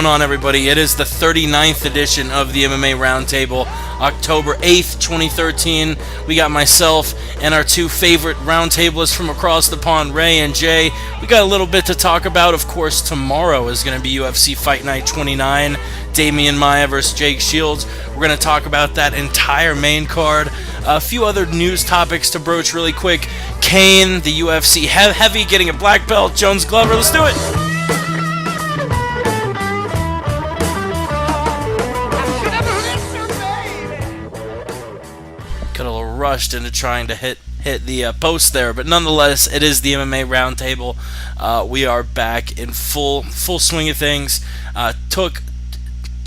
going on, everybody? It is the 39th edition of the MMA Roundtable, October 8th, 2013. We got myself and our two favorite roundtablists from across the pond, Ray and Jay. We got a little bit to talk about. Of course, tomorrow is going to be UFC Fight Night 29, Damian Maia versus Jake Shields. We're going to talk about that entire main card. A few other news topics to broach really quick. Kane, the UFC heavy, getting a black belt. Jones Glover, let's do it! Got a little rushed into trying to hit the post there, but nonetheless, it is the MMA Roundtable. We are back in full swing of things. Took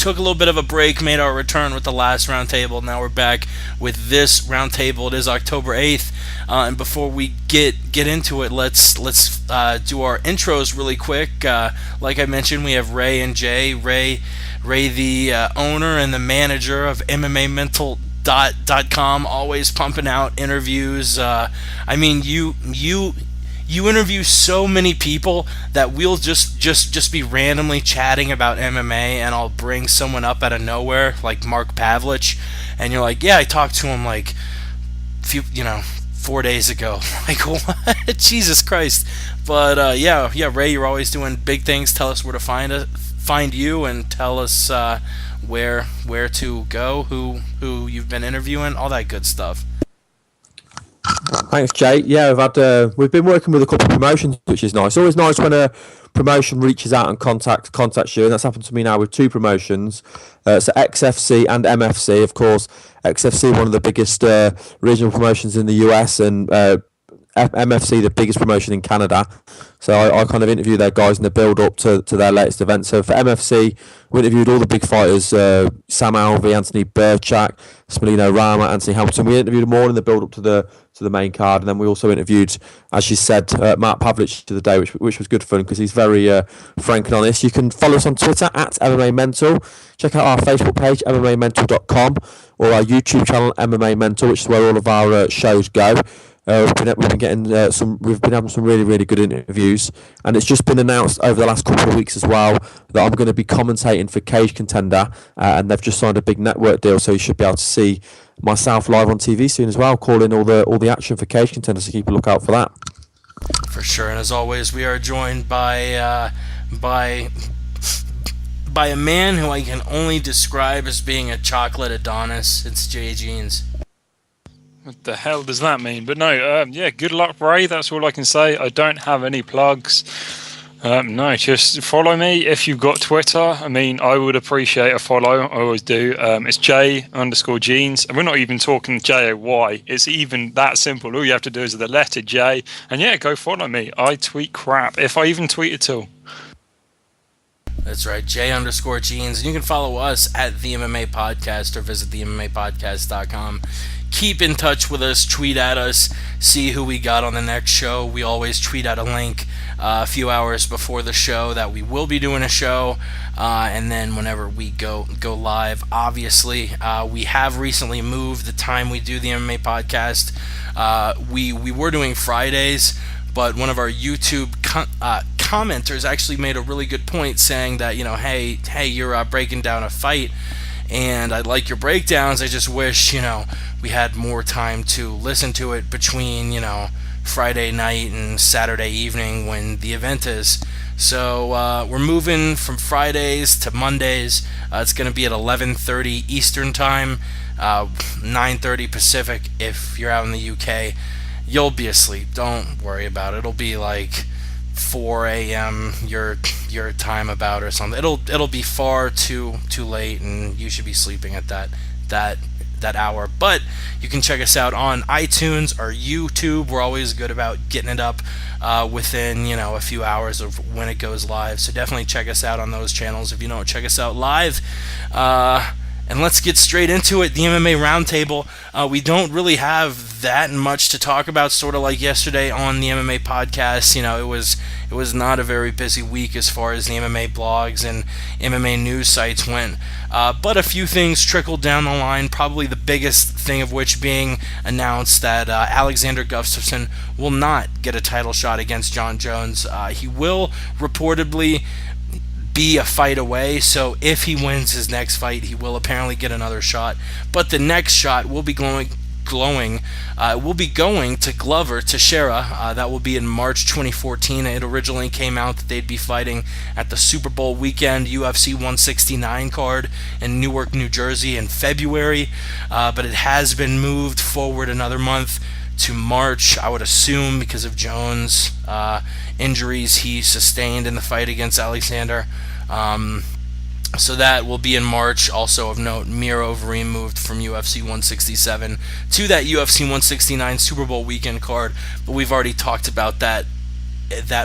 a little bit of a break, made our return with the last roundtable. Now we're back with this roundtable. It is October 8th, and before we get into it, let's do our intros really quick. Like I mentioned, we have Ray and Jay. Ray, the owner and the manager of MMAmental.com, always pumping out interviews. I mean, you interview so many people that we'll just be randomly chatting about MMA, and I'll bring someone up out of nowhere, like Mark Pavlich, and you're like, yeah, I talked to him like 4 days ago. Like, what? Jesus Christ. But yeah, Ray, you're always doing big things. Tell us where to find you, and tell us where to go, who you've been interviewing, all that good stuff. Thanks, Jay. Yeah, we've been working with a couple of promotions, which is nice. It's always nice when a promotion reaches out and contacts you, and that's happened to me now with two promotions. So XFC and MFC, of course. XFC, one of the biggest regional promotions in the US, and MFC, the biggest promotion in Canada. So I kind of interviewed their guys in the build-up to their latest event. So for MFC, we interviewed all the big fighters, Sam Alvey, Anthony Burchak, Smelino Rama, Anthony Hamilton. We interviewed them all in the build-up to the main card, and then we also interviewed, as you said, Mark Pavlich to the day, which was good fun because he's very frank and honest. You can follow us on Twitter at MMA Mental. Check out our Facebook page, MMAmental.com, or our YouTube channel, MMA Mental, which is where all of our shows go. We've been having some really, really good interviews, and it's just been announced over the last couple of weeks as well that I'm going to be commentating for Cage Contender, and they've just signed a big network deal, so you should be able to see myself live on TV soon as well, calling all the action for Cage Contender, so keep a lookout for that. For sure, and as always, we are joined by a man who I can only describe as being a chocolate Adonis. It's Jay Jeans. What the hell does that mean? But no, yeah, good luck, Ray. That's all I can say. I don't have any plugs. No, just follow me if you've got Twitter. I mean, I would appreciate a follow. I always do. It's J_Jeans. And we're not even talking J-O-Y. It's even that simple. All you have to do is the letter J. And yeah, go follow me. I tweet crap, if I even tweet at all. That's right, J_Jeans. And you can follow us at the MMA Podcast or visit the MMApodcast.com. Keep in touch with us, tweet at us, see who we got on the next show. We always tweet out a link a few hours before the show that we will be doing a show, and then whenever we go live, obviously. We have recently moved the time we do the MMA Podcast. We were doing Fridays, but one of our YouTube commenters actually made a really good point, saying that, hey, you're breaking down a fight, and I like your breakdowns. I just wish, we had more time to listen to it between, Friday night and Saturday evening when the event is. So we're moving from Fridays to Mondays. It's going to be at 11:30 Eastern Time, 9:30 Pacific if you're out in the UK. You'll be asleep. Don't worry about it. It'll be like 4 a.m. your time about or something. It'll be far too late, and you should be sleeping at that hour. But you can check us out on iTunes or YouTube. We're always good about getting it up within a few hours of when it goes live. So definitely check us out on those channels if you don't check us out live. And let's get straight into it. The MMA Roundtable. We don't really have that much to talk about, sort of like yesterday on the MMA Podcast. It was not a very busy week as far as the MMA blogs and MMA news sites went. But a few things trickled down the line, probably the biggest thing of which being announced that Alexander Gustafsson will not get a title shot against John Jones. He will reportedly be a fight away. So if he wins his next fight, he will apparently get another shot. But the next shot will be going to Glover Teixeira. That will be in March 2014. It originally came out that they'd be fighting at the Super Bowl weekend UFC 169 card in Newark, New Jersey in February, but it has been moved forward another month to March, I would assume, because of Jones' injuries he sustained in the fight against Alexander. So that will be in March. Also of note, Miro Overeem moved from UFC 167 to that UFC 169 Super Bowl weekend card, but we've already talked about that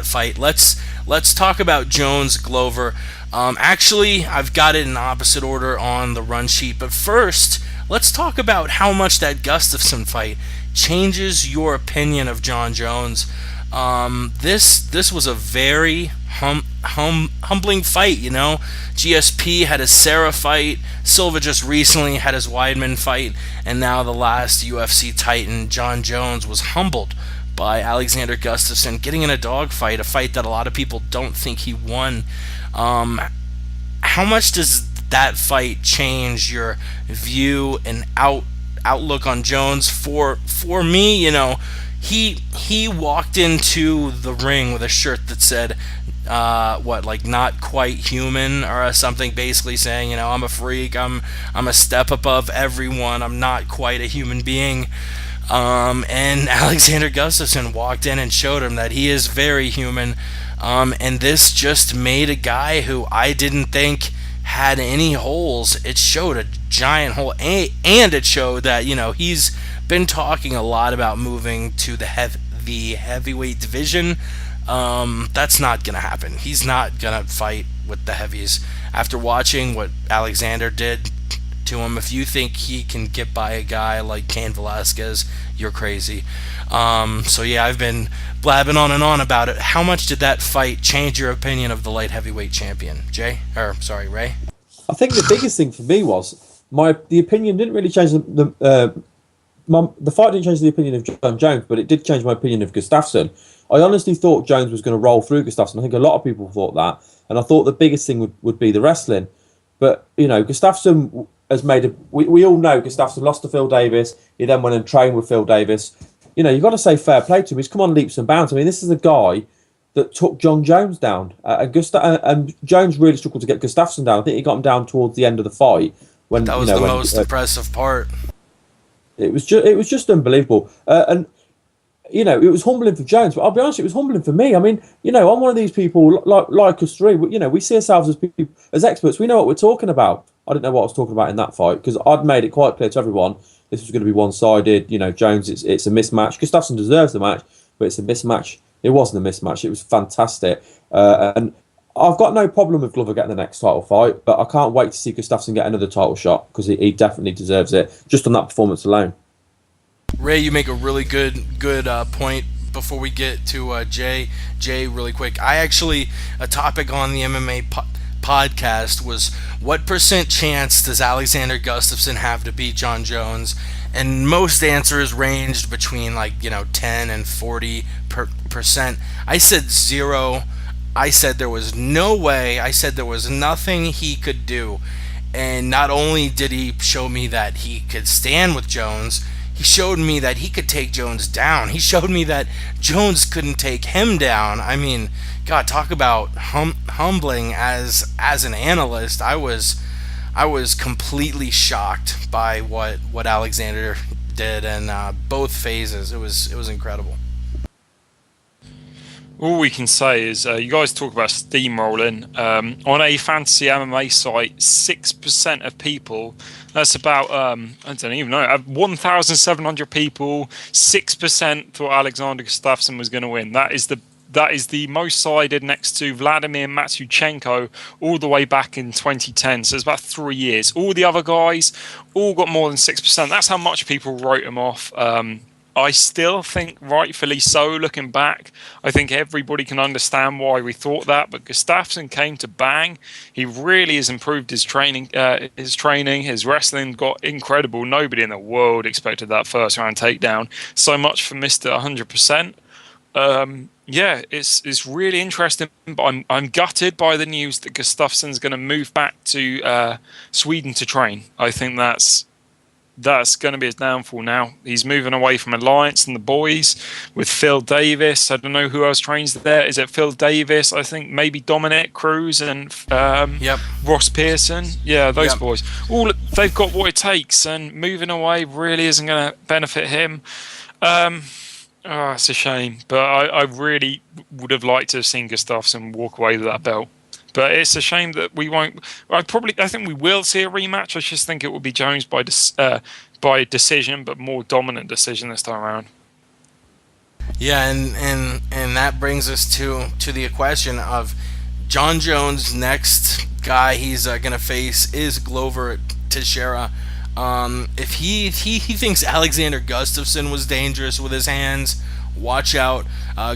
fight. Let's talk about Jones Glover. Actually, I've got it in opposite order on the run sheet, but first, let's talk about how much that Gustafsson fight changes your opinion of Jon Jones. This was a very humbling fight, you know. GSP had his Serra fight, Silva just recently had his Weidman fight, and now the last UFC Titan, Jon Jones, was humbled by Alexander Gustafsson, getting in a dogfight, a fight that a lot of people don't think he won. How much does that fight change your view and outlook on Jones? For me, you know, he walked into the ring with a shirt that said not quite human or something, basically saying, you know, I'm a freak, I'm a step above everyone, I'm not quite a human being. And Alexander Gustafsson walked in and showed him that he is very human. And this just made a guy who I didn't think had any holes. It showed a giant hole, and it showed that, you know, he's been talking a lot about moving to the heavyweight division. That's not gonna happen. He's not gonna fight with the heavies. After watching what Alexander did to him, if you think he can get by a guy like Cain Velasquez, you're crazy. So yeah, I've been blabbing on and on about it. How much did that fight change your opinion of the light heavyweight champion, Ray? I think the biggest thing for me was the opinion didn't really change the fight didn't change the opinion of Jon Jones, but it did change my opinion of Gustafsson. I honestly thought Jones was going to roll through Gustafsson. I think a lot of people thought that, and I thought the biggest thing would be the wrestling. But, you know, Gustafsson has made we all know Gustafsson lost to Phil Davis. He then went and trained with Phil Davis. You know, you've got to say fair play to him. He's come on leaps and bounds. I mean, this is a guy that took Jon Jones down. And Jones really struggled to get Gustafsson down. I think he got him down towards the end of the fight. That was the most impressive part. It was just unbelievable. And, you know, it was humbling for Jones, but I'll be honest, it was humbling for me. I mean, you know, I'm one of these people like us three. You know, we see ourselves as people, as experts. We know what we're talking about. I didn't know what I was talking about in that fight because I'd made it quite clear to everyone this was going to be one-sided. You know, Jones, it's a mismatch. Gustafsson deserves the match, but it's a mismatch. It wasn't a mismatch. It was fantastic. And I've got no problem with Glover getting the next title fight, but I can't wait to see Gustafsson get another title shot because he definitely deserves it just on that performance alone. Ray, you make a really good point before we get to Jay, really quick. A topic on the MMA podcast was, what % chance does Alexander Gustafsson have to beat Jon Jones? And most answers ranged between 10 and 40%. I said 0. I said there was no way. I said there was nothing he could do. And not only did he show me that he could stand with Jones, he showed me that he could take Jones down. He showed me that Jones couldn't take him down. I mean, God, talk about humbling as an analyst. I was completely shocked by what Alexander did in both phases. It was incredible. All we can say is you guys talk about steamrolling. On a fantasy MMA site, 6% of people, that's about, I don't even know, 1,700 people, 6% thought Alexander Gustafsson was going to win. That is the most sided next to Vladimir Matsuchenko all the way back in 2010. So it's about 3 years. All the other guys all got more than 6%. That's how much people wrote him off. I still think rightfully so, looking back. I think everybody can understand why we thought that, but Gustafsson came to bang. He really has improved his training. His wrestling got incredible. Nobody in the world expected that first round takedown. So much for Mr. 100%. Yeah, it's really interesting. But I'm gutted by the news that Gustafsson's going to move back to Sweden to train. I think that's going to be his downfall now. He's moving away from Alliance and the boys with Phil Davis. I don't know who else trains there. Is it Phil Davis? I think maybe Dominic Cruz and Ross Pearson. Yeah, those boys. All they've got what it takes, and moving away really isn't going to benefit him. It's a shame, but I really would have liked to have seen Gustafsson walk away with that belt. But it's a shame that we won't. I think we will see a rematch. I just think it will be Jones by decision, but more dominant decision this time around. Yeah, and that brings us to the question of John Jones' next guy he's going to face is Glover Teixeira. If he thinks Alexander Gustafsson was dangerous with his hands, watch out.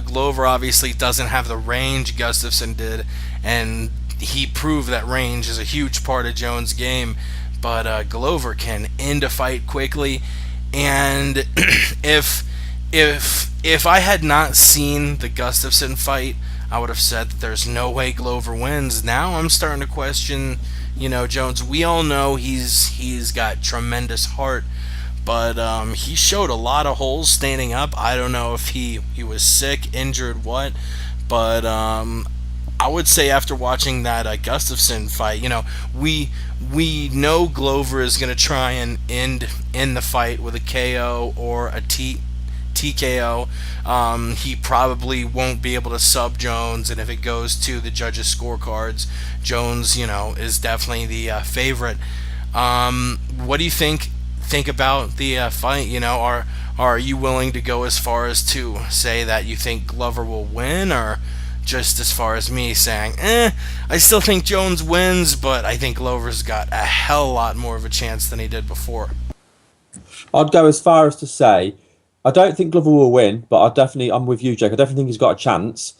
Glover obviously doesn't have the range Gustafsson did, and he proved that range is a huge part of Jones' game. But Glover can end a fight quickly, and if I had not seen the Gustafsson fight, I would have said that there's no way Glover wins. Now I'm starting to question, Jones. We all know he's got tremendous heart, but he showed a lot of holes standing up. I don't know if he was sick, injured, what, but I would say after watching that Gustafsson fight, we know Glover is going to try and end the fight with a KO or a TKO. He probably won't be able to sub Jones, and if it goes to the judges' scorecards, Jones, is definitely the favorite. What do you think about the fight? Are you willing to go as far as to say that you think Glover will win, or just as far as me saying, I still think Jones wins, but I think Glover's got a hell of a lot more of a chance than he did before? I'd go as far as to say I don't think Glover will win, but I'm with you, Jake. I definitely think he's got a chance.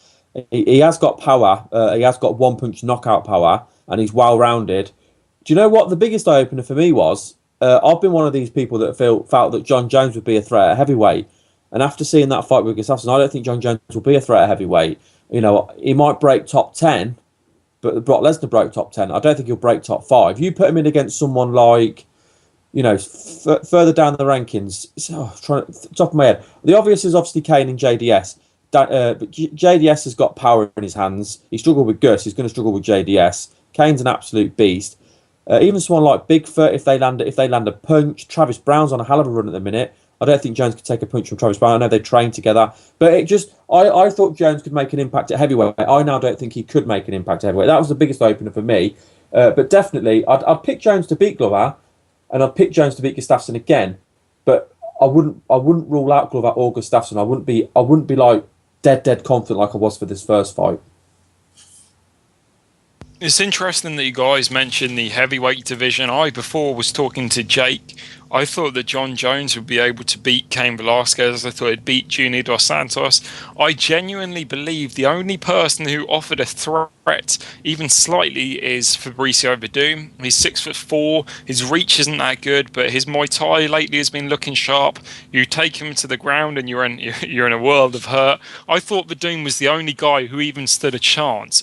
He has got power. He has got one-punch knockout power, and he's well-rounded. Do you know what the biggest eye-opener for me was? I've been one of these people that felt that John Jones would be a threat at heavyweight, and after seeing that fight with Gustafsson, I don't think John Jones will be a threat at heavyweight. He might break top 10, but Brock Lesnar broke top 10. I don't think he'll break top 5. You put him in against someone like, further down the rankings, top of my head. The obvious is obviously Kane and JDS. But JDS has got power in his hands. He struggled with Gus. He's going to struggle with JDS. Kane's an absolute beast. Even someone like Bigfoot, if they land a punch. Travis Brown's on a hell of a run at the minute. I don't think Jones could take a punch from Travis Brown. I know they trained together, but I thought Jones could make an impact at heavyweight. I now don't think he could make an impact at heavyweight. That was the biggest opener for me. But definitely, I'd pick Jones to beat Glover, and I'd pick Jones to beat Gustafsson again. But I wouldn't rule out Glover or Gustafsson. I wouldn't be like dead confident like I was for this first fight. It's interesting that you guys mentioned the heavyweight division. I before was talking to Jake. I thought that John Jones would be able to beat Cain Velasquez. I thought he'd beat Junior Dos Santos. I genuinely believe the only person who offered a threat, even slightly, is Fabricio Verdum. He's 6'4". His reach isn't that good, but his Muay Thai lately has been looking sharp. You take him to the ground and you're in a world of hurt. I thought Verdum was the only guy who even stood a chance.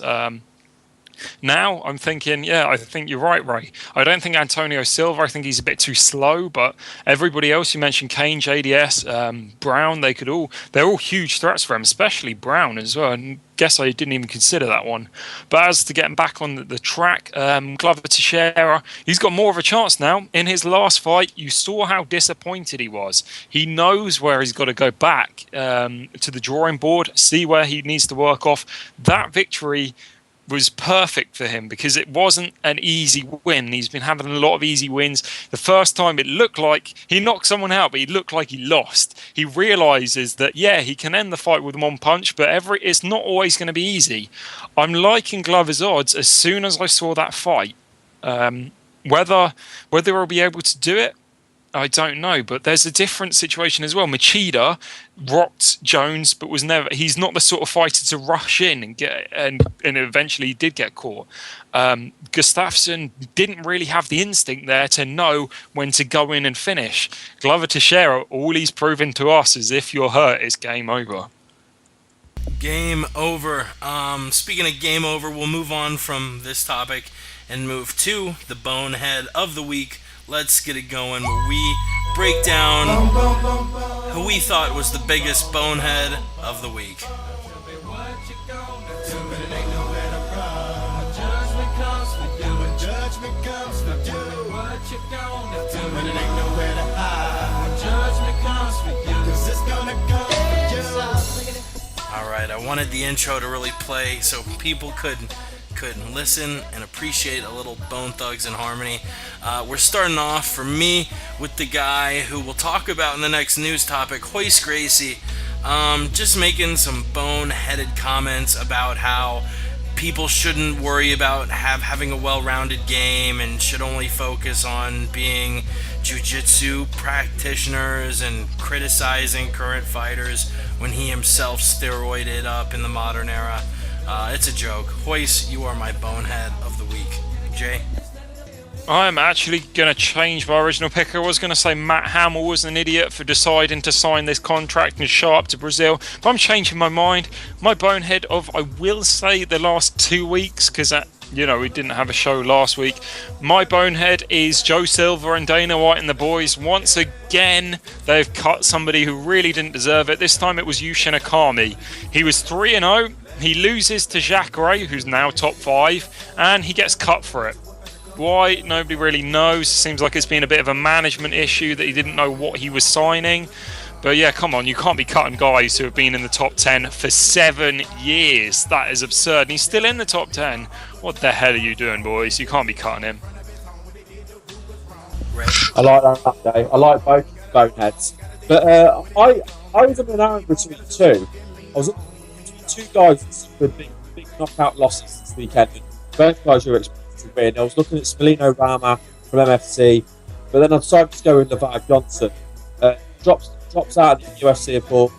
Now I'm thinking, I think you're right, Ray. I don't think Antonio Silva, I think he's a bit too slow, but everybody else you mentioned, Kane, JDS, Brown, they're all huge threats for him, especially Brown as well. And guess I didn't even consider that one. But as to getting back on the track, Glover Teixeira, he's got more of a chance now. In his last fight, you saw how disappointed he was. He knows where he's got to go back to the drawing board, see where he needs to work off. That victory was perfect for him because it wasn't an easy win. He's been having a lot of easy wins. The first time it looked like he knocked someone out, but he looked like he lost. He realizes that, he can end the fight with one punch, but it's not always going to be easy. I'm liking Glover's odds as soon as I saw that fight. Whether he'll be able to do it, I don't know, but there's a different situation as well. Machida rocked Jones, but he's not the sort of fighter to rush in and eventually he did get caught. Gustafsson didn't really have the instinct there to know when to go in and finish. Glover Teixeira, all he's proven to us is if you're hurt, it's game over. Game over. Speaking of game over, we'll move on from this topic and move to the bonehead of the week. Let's get it going where we break down who we thought was the biggest bonehead of the week. Alright, I wanted the intro to really play so people could listen and appreciate a little Bone Thugs and Harmony. We're starting off, for me, with the guy who we'll talk about in the next news topic, Royce Gracie. Just making some bone-headed comments about how people shouldn't worry about having a well-rounded game and should only focus on being jiu-jitsu practitioners and criticizing current fighters when he himself steroided up in the modern era. It's a joke. Royce, you are my bonehead of the week. Jay? I'm actually going to change my original pick. I was going to say Matt Hamill was an idiot for deciding to sign this contract and show up to Brazil, but I'm changing my mind. My bonehead of, I will say, the last 2 weeks, because we didn't have a show last week. My bonehead is Joe Silva and Dana White and the boys. Once again, they've cut somebody who really didn't deserve it. This time it was Yushin Akami. He was 3-0. He loses to Jacare, who's now top 5, and he gets cut for it. Why? Nobody really knows. Seems like it's been a bit of a management issue that he didn't know what he was signing. But yeah, come on, you can't be cutting guys who have been in the top 10 for 7 years. That is absurd. And he's still in the top 10. What the hell are you doing, boys? You can't be cutting him. I like that day. I like both boneheads. But I was in an hour between two. I was between two guys with big knockout losses this weekend. Both guys who were expected to win. I was looking at Spalino Rama from MFC, but then I decided to go with Levar Johnson. Drops out of the UFC, of course.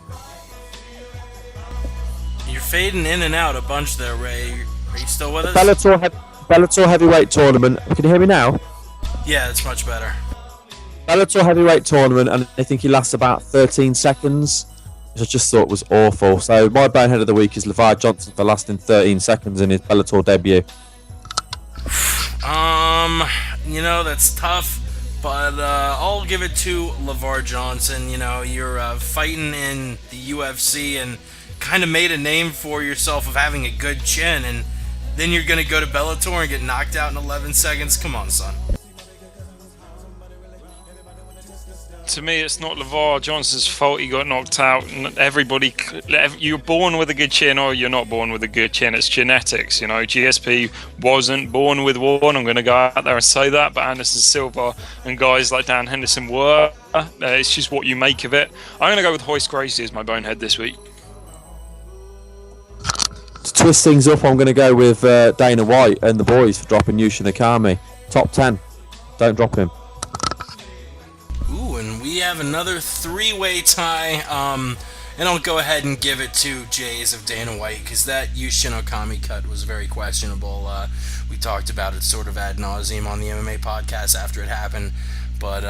You're fading in and out a bunch there, Ray. Are you still with us? Bellator heavyweight tournament. Can you hear me now? Yeah, it's much better. Bellator heavyweight tournament, and I think he lasts about 13 seconds, which I just thought was awful. So my bonehead of the week is Levar Johnson for lasting 13 seconds in his Bellator debut. That's tough, but I'll give it to Levar Johnson. You're fighting in the UFC and kind of made a name for yourself of having a good chin, and then you're going to go to Bellator and get knocked out in 11 seconds? Come on, son. To me, it's not Levar Johnson's fault he got knocked out. You're born with a good chin or you're not born with a good chin. It's genetics, GSP wasn't born with one. I'm going to go out there and say that, but Anderson Silva and guys like Dan Henderson were. It's just what you make of it. I'm going to go with Royce Gracie as my bonehead this week. To twist things up, I'm going to go with Dana White and the boys for dropping Yushin Akami. Top 10. Don't drop him. And we have another 3-way tie, and I'll go ahead and give it to Jays of Dana White, because that Yushin Okami cut was very questionable. We talked about it sort of ad nauseum on the MMA podcast after it happened, but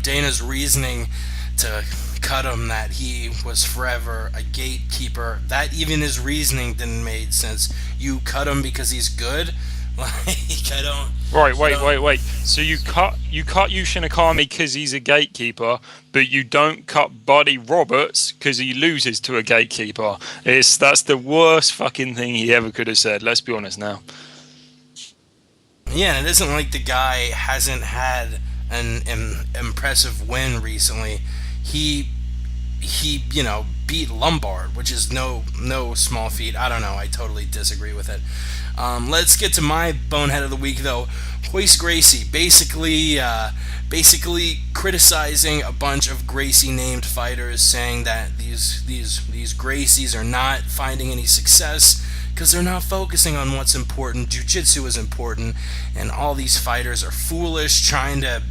Dana's reasoning to cut him, that he was forever a gatekeeper, that even his reasoning didn't make sense. You cut him because he's good? I don't. Right, wait. So you cut Yushin Akami because he's a gatekeeper, but you don't cut Buddy Roberts because he loses to a gatekeeper. That's the worst fucking thing he ever could have said. Let's be honest now. Yeah, and it isn't like the guy hasn't had an impressive win recently. He beat Lombard, which is no small feat. I don't know. I totally disagree with it. Let's get to my bonehead of the week, though. Royce Gracie, basically criticizing a bunch of Gracie-named fighters, saying that these Gracies are not finding any success because they're not focusing on what's important. Jiu-jitsu is important, and all these fighters are foolish, trying to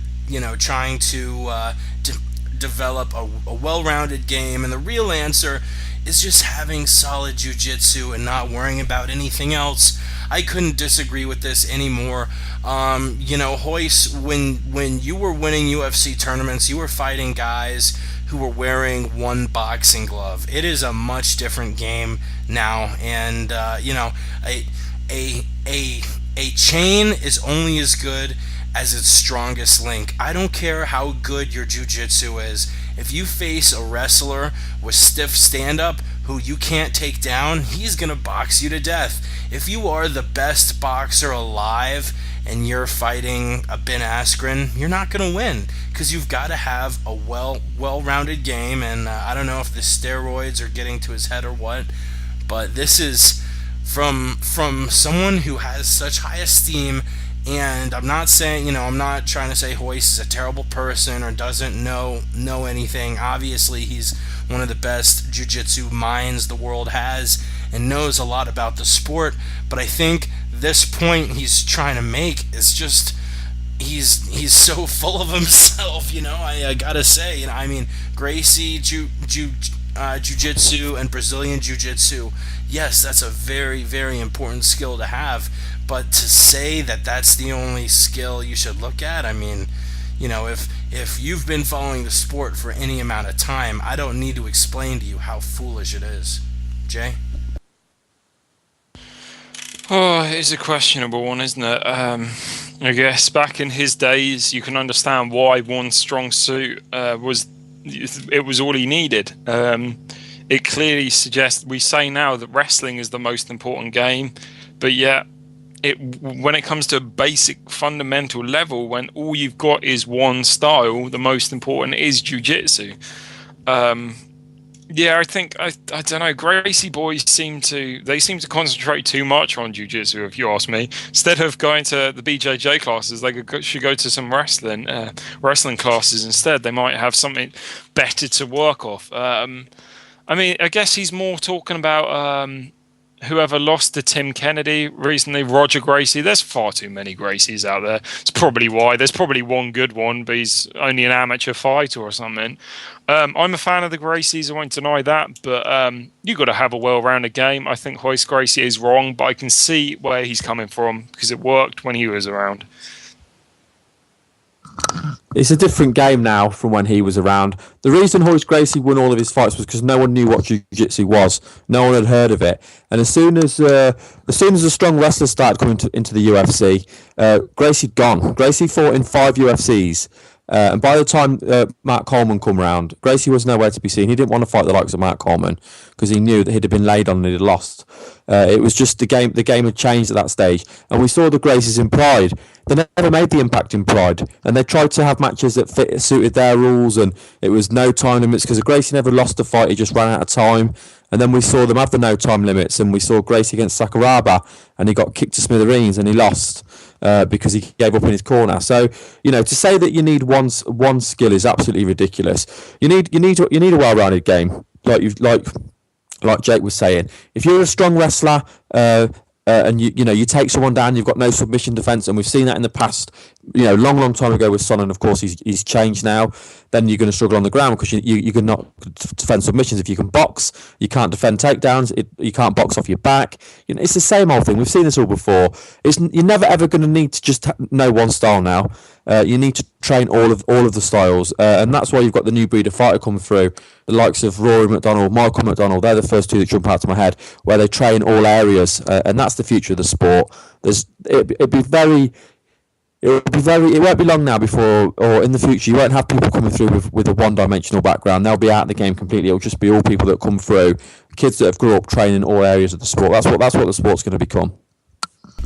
develop a well-rounded game, and the real answer is just having solid jiu-jitsu and not worrying about anything else. I couldn't disagree with this anymore. Royce, when you were winning UFC tournaments, you were fighting guys who were wearing one boxing glove. It is a much different game now, and a chain is only as good as its strongest link. I don't care how good your jiu-jitsu is. If you face a wrestler with stiff stand-up who you can't take down, he's going to box you to death. If you are the best boxer alive and you're fighting a Ben Askren, you're not going to win, because you've got to have a well-rounded game, and I don't know if the steroids are getting to his head or what, but this is from someone who has such high esteem. And I'm not saying, I'm not trying to say Royce is a terrible person or doesn't know anything. Obviously, he's one of the best jiu-jitsu minds the world has and knows a lot about the sport. But I think this point he's trying to make is just, he's so full of himself, I gotta say. Gracie jiu-jitsu and Brazilian jiu-jitsu, yes, that's a very, very important skill to have. But to say that that's the only skill you should look at, if you've been following the sport for any amount of time, I don't need to explain to you how foolish it is. Jay? Oh, it's a questionable one, isn't it? I guess back in his days, you can understand why one strong suit was all he needed. It clearly suggests, we say now that wrestling is the most important game, but yet when it comes to a basic fundamental level, when all you've got is one style, the most important is jiu-jitsu. I think I don't know. Gracie boys seem to concentrate too much on jiu-jitsu, if you ask me. Instead of going to the BJJ classes, they should go to some wrestling classes instead. They might have something better to work off. I guess he's more talking about whoever lost to Tim Kennedy recently, Roger Gracie. There's far too many Gracies out there. It's probably why. There's probably one good one, but he's only an amateur fighter or something. I'm a fan of the Gracies, I won't deny that, but you've got to have a well-rounded game. I think Royce Gracie is wrong, but I can see where he's coming from, because it worked when he was around. It's a different game now from when he was around. The reason Royce Gracie won all of his fights was because no one knew what jiu-jitsu was. No one had heard of it. And as soon as a strong wrestler started coming into the UFC, Gracie'd gone. Gracie fought in 5 UFCs. And by the time Matt Coleman come round, Gracie was nowhere to be seen. He didn't want to fight the likes of Matt Coleman because he knew that he'd have been laid on and he'd lost. It was just the game. The game had changed at that stage, and we saw the Gracies in Pride. They never made the impact in Pride, and they tried to have matches that suited their rules, and it was no time limits because Gracie never lost a fight. He just ran out of time. And then we saw them have the no time limits, and we saw Gracie against Sakuraba, and he got kicked to smithereens, and he lost because he gave up in his corner. So, to say that you need one skill is absolutely ridiculous. You need a well-rounded game, like Jake was saying. If you're a strong wrestler, and you take someone down, you've got no submission defense, and we've seen that in the past, long time ago with Son, and of course he's changed now. Then you're going to struggle on the ground because you cannot defend submissions. If you can box, you can't defend takedowns. You can't box off your back. It's the same old thing. We've seen this all before. You're never ever going to need to just know one style now. You need to train all of the styles, and that's why you've got the new breed of fighter coming through. The likes of Rory McDonald, Michael McDonald, they're the first two that jump out to my head, where they train all areas, and that's the future of the sport. It won't be long now before, or in the future, you won't have people coming through with a one-dimensional background. They'll be out of the game completely. It'll just be all people that come through, kids that have grew up training all areas of the sport. That's what the sport's going to become.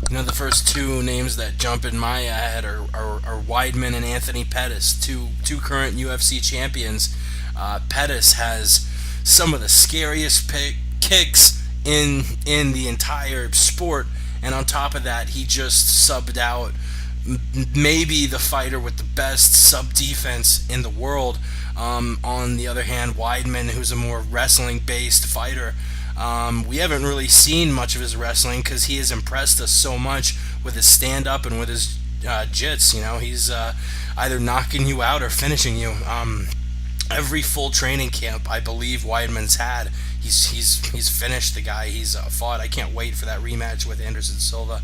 The first two names that jump in my head are Weidman and Anthony Pettis, two current UFC champions. Pettis has some of the scariest kicks in the entire sport, and on top of that, he just subbed out maybe the fighter with the best sub defense in the world. On the other hand, Weidman, who's a more wrestling-based fighter, we haven't really seen much of his wrestling because he has impressed us so much with his stand-up and with his jits. He's either knocking you out or finishing you. Every full training camp, I believe Weidman's had, he's finished the guy he's fought. I can't wait for that rematch with Anderson Silva.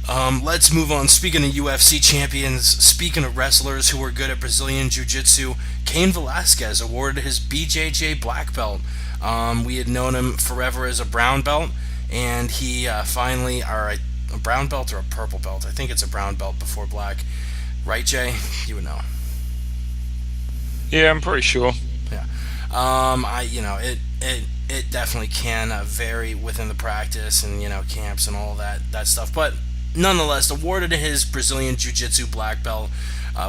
Let's move on. Speaking of UFC champions, speaking of wrestlers who are good at Brazilian Jiu-Jitsu, Cain Velasquez awarded his BJJ black belt. We had known him forever as a brown belt, and he finally, or a brown belt or a purple belt? I think it's a brown belt before black. Right, Jay? You would know. Yeah, I'm pretty sure. Yeah. It definitely can vary within the practice and, camps and all that stuff. But nonetheless, awarded his Brazilian Jiu-Jitsu black belt,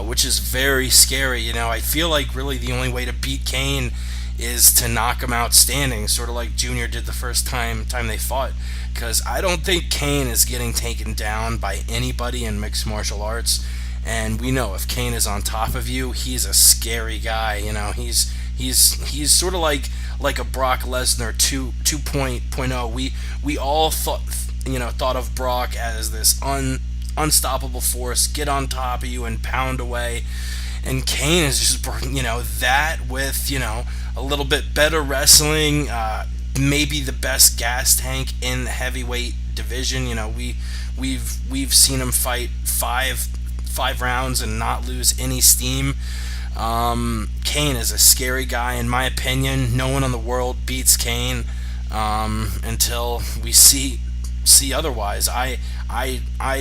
which is very scary. I feel like really the only way to beat Cain is to knock him out standing, sort of like Junior did the first time they fought. Because I don't think Cain is getting taken down by anybody in mixed martial arts. And we know if Cain is on top of you, he's a scary guy. He's sort of like a Brock Lesnar 2.0. We all thought of Brock as this unstoppable force, get on top of you and pound away. And Cain is just that with a little bit better wrestling, maybe the best gas tank in the heavyweight division. We've seen him fight five rounds and not lose any steam. Cain is a scary guy, in my opinion. No one in the world beats Cain until we see otherwise. I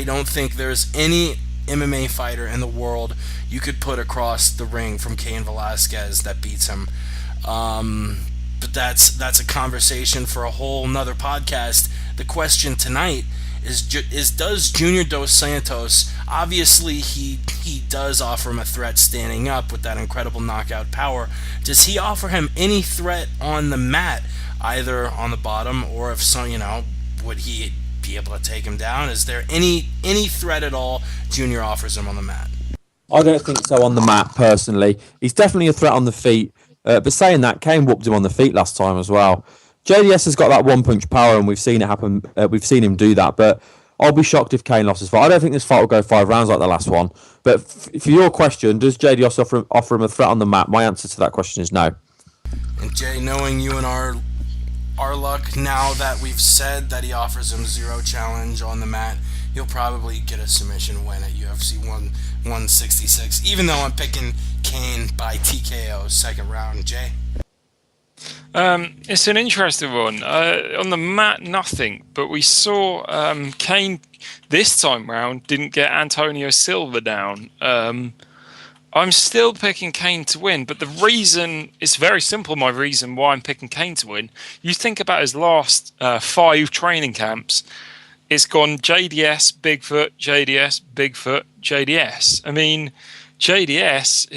don't think there's any MMA fighter in the world you could put across the ring from Cain Velasquez that beats him. But that's a conversation for a whole nother podcast. The question tonight is does Junior Dos Santos, obviously he does offer him a threat standing up with that incredible knockout power. Does he offer him any threat on the mat, either on the bottom or if so, would he be able to take him down? Is there any threat at all Junior offers him on the mat? I don't think so on the mat, personally. He's definitely a threat on the feet. But saying that, Cain whooped him on the feet last time as well. JDS has got that one-punch power, and we've seen it happen. We've seen him do that, but I'll be shocked if Cain lost his fight. I don't think this fight will go 5 rounds like the last one. But for your question, does JDS offer him a threat on the mat? My answer to that question is no. And Jay, knowing you and our luck, now that we've said that he offers him 0 challenge on the mat, he'll probably get a submission win at UFC 166, even though I'm picking Cain by TKO second round. Jay? It's an interesting one. On the mat, nothing. But we saw Cain this time round didn't get Antonio Silva down. I'm still picking Cain to win, but the reason, it's very simple, my reason why I'm picking Cain to win. You think about his last 5 training camps, it's gone JDS, Bigfoot, JDS, Bigfoot, JDS. I mean, JDS,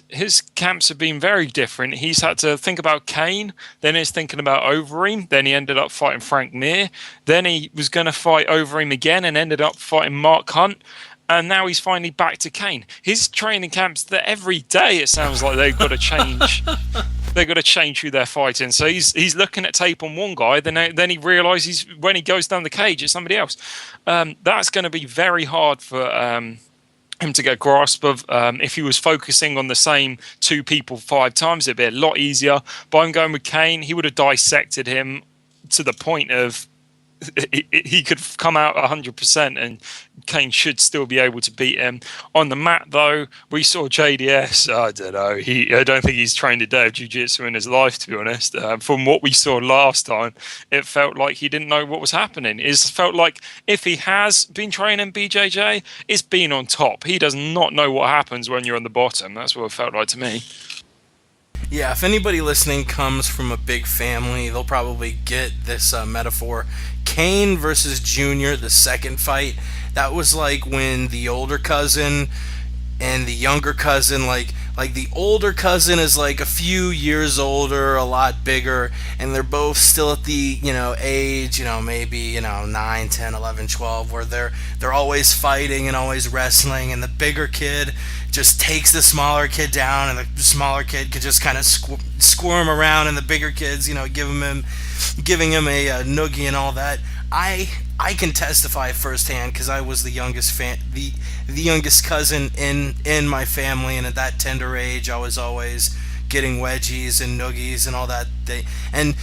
his camps have been very different. He's had to think about Cain, then he's thinking about Overeem, then he ended up fighting Frank Mir, then he was going to fight Overeem again and ended up fighting Mark Hunt, and now he's finally back to Cain. His training camps, that every day it sounds like they've got to change. They've got to change who they're fighting. So he's looking at tape on one guy, then he realises when he goes down the cage it's somebody else. That's going to be very hard for him to get grasp of. If he was focusing on the same 2 people 5 times, it'd be a lot easier. But I'm going with Cain. He would have dissected him to the point of he could come out 100%, and Cain should still be able to beat him. On the mat, though, we saw JDS. I don't know. I don't think he's trained a day of jiu-jitsu in his life, to be honest. From what we saw last time, it felt like he didn't know what was happening. It felt like if he has been training BJJ, it's been on top. He does not know what happens when you're on the bottom. That's what it felt like to me. Yeah, if anybody listening comes from a big family, they'll probably get this metaphor. Cain versus Junior, the second fight, that was like when the older cousin and the younger cousin, like the older cousin is like a few years older, a lot bigger, and they're both still at the, age, maybe, 9, 10, 11, 12, where they're always fighting and always wrestling, and the bigger kid just takes the smaller kid down, and the smaller kid could just kind of squirm around, and the bigger kid's, giving him a noogie and all that. I can testify firsthand because I was the youngest the youngest cousin in my family, and at that tender age, I was always getting wedgies and noogies and all that. And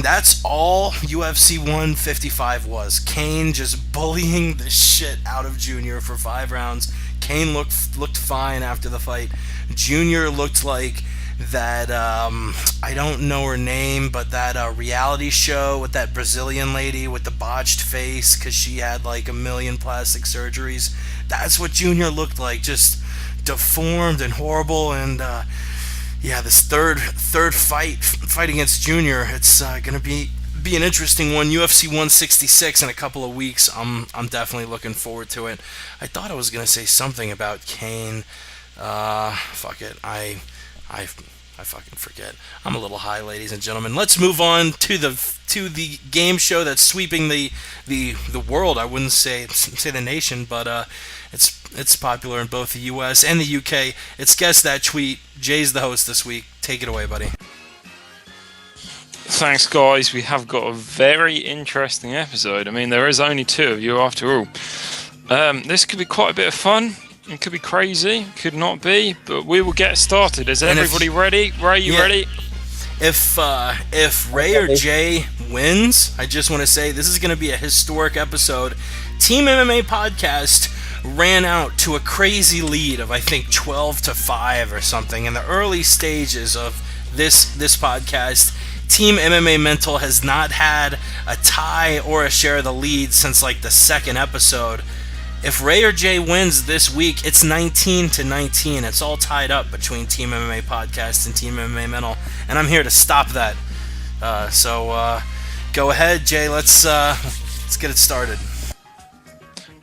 that's all UFC 155 was. Kane just bullying the shit out of Junior for 5 rounds. Kane looked fine after the fight. Junior looked like that, I don't know her name, but that reality show with that Brazilian lady with the botched face because she had like 1 million plastic surgeries. That's what Junior looked like, just deformed and horrible. And this third fight against Junior, it's gonna be an interesting one. UFC 166 in a couple of weeks. I'm definitely looking forward to it. I thought I was gonna say something about Kane. Fuck it. I fucking forget. I'm a little high, ladies and gentlemen. Let's move on to the game show that's sweeping the world. I wouldn't say the nation, but it's popular in both the U.S. and the U.K. It's Guess That Tweet. Jay's the host this week. Take it away, buddy. Thanks, guys. We have got a very interesting episode. I mean, there is only 2 of you after all. This could be quite a bit of fun. It could be crazy, could not be, but we will get started. Is everybody ready? Ray, you ready? If Ray or Jay wins, I just want to say this is going to be a historic episode. Team MMA Podcast ran out to a crazy lead of, I think, 12-5 or something in the early stages of this podcast. Team MMA Mental has not had a tie or a share of the lead since like the 2nd episode. If Ray or Jay wins this week, it's 19-19. It's all tied up between Team MMA Podcast and Team MMA Mental, and I'm here to stop that. So go ahead, Jay. Let's get it started.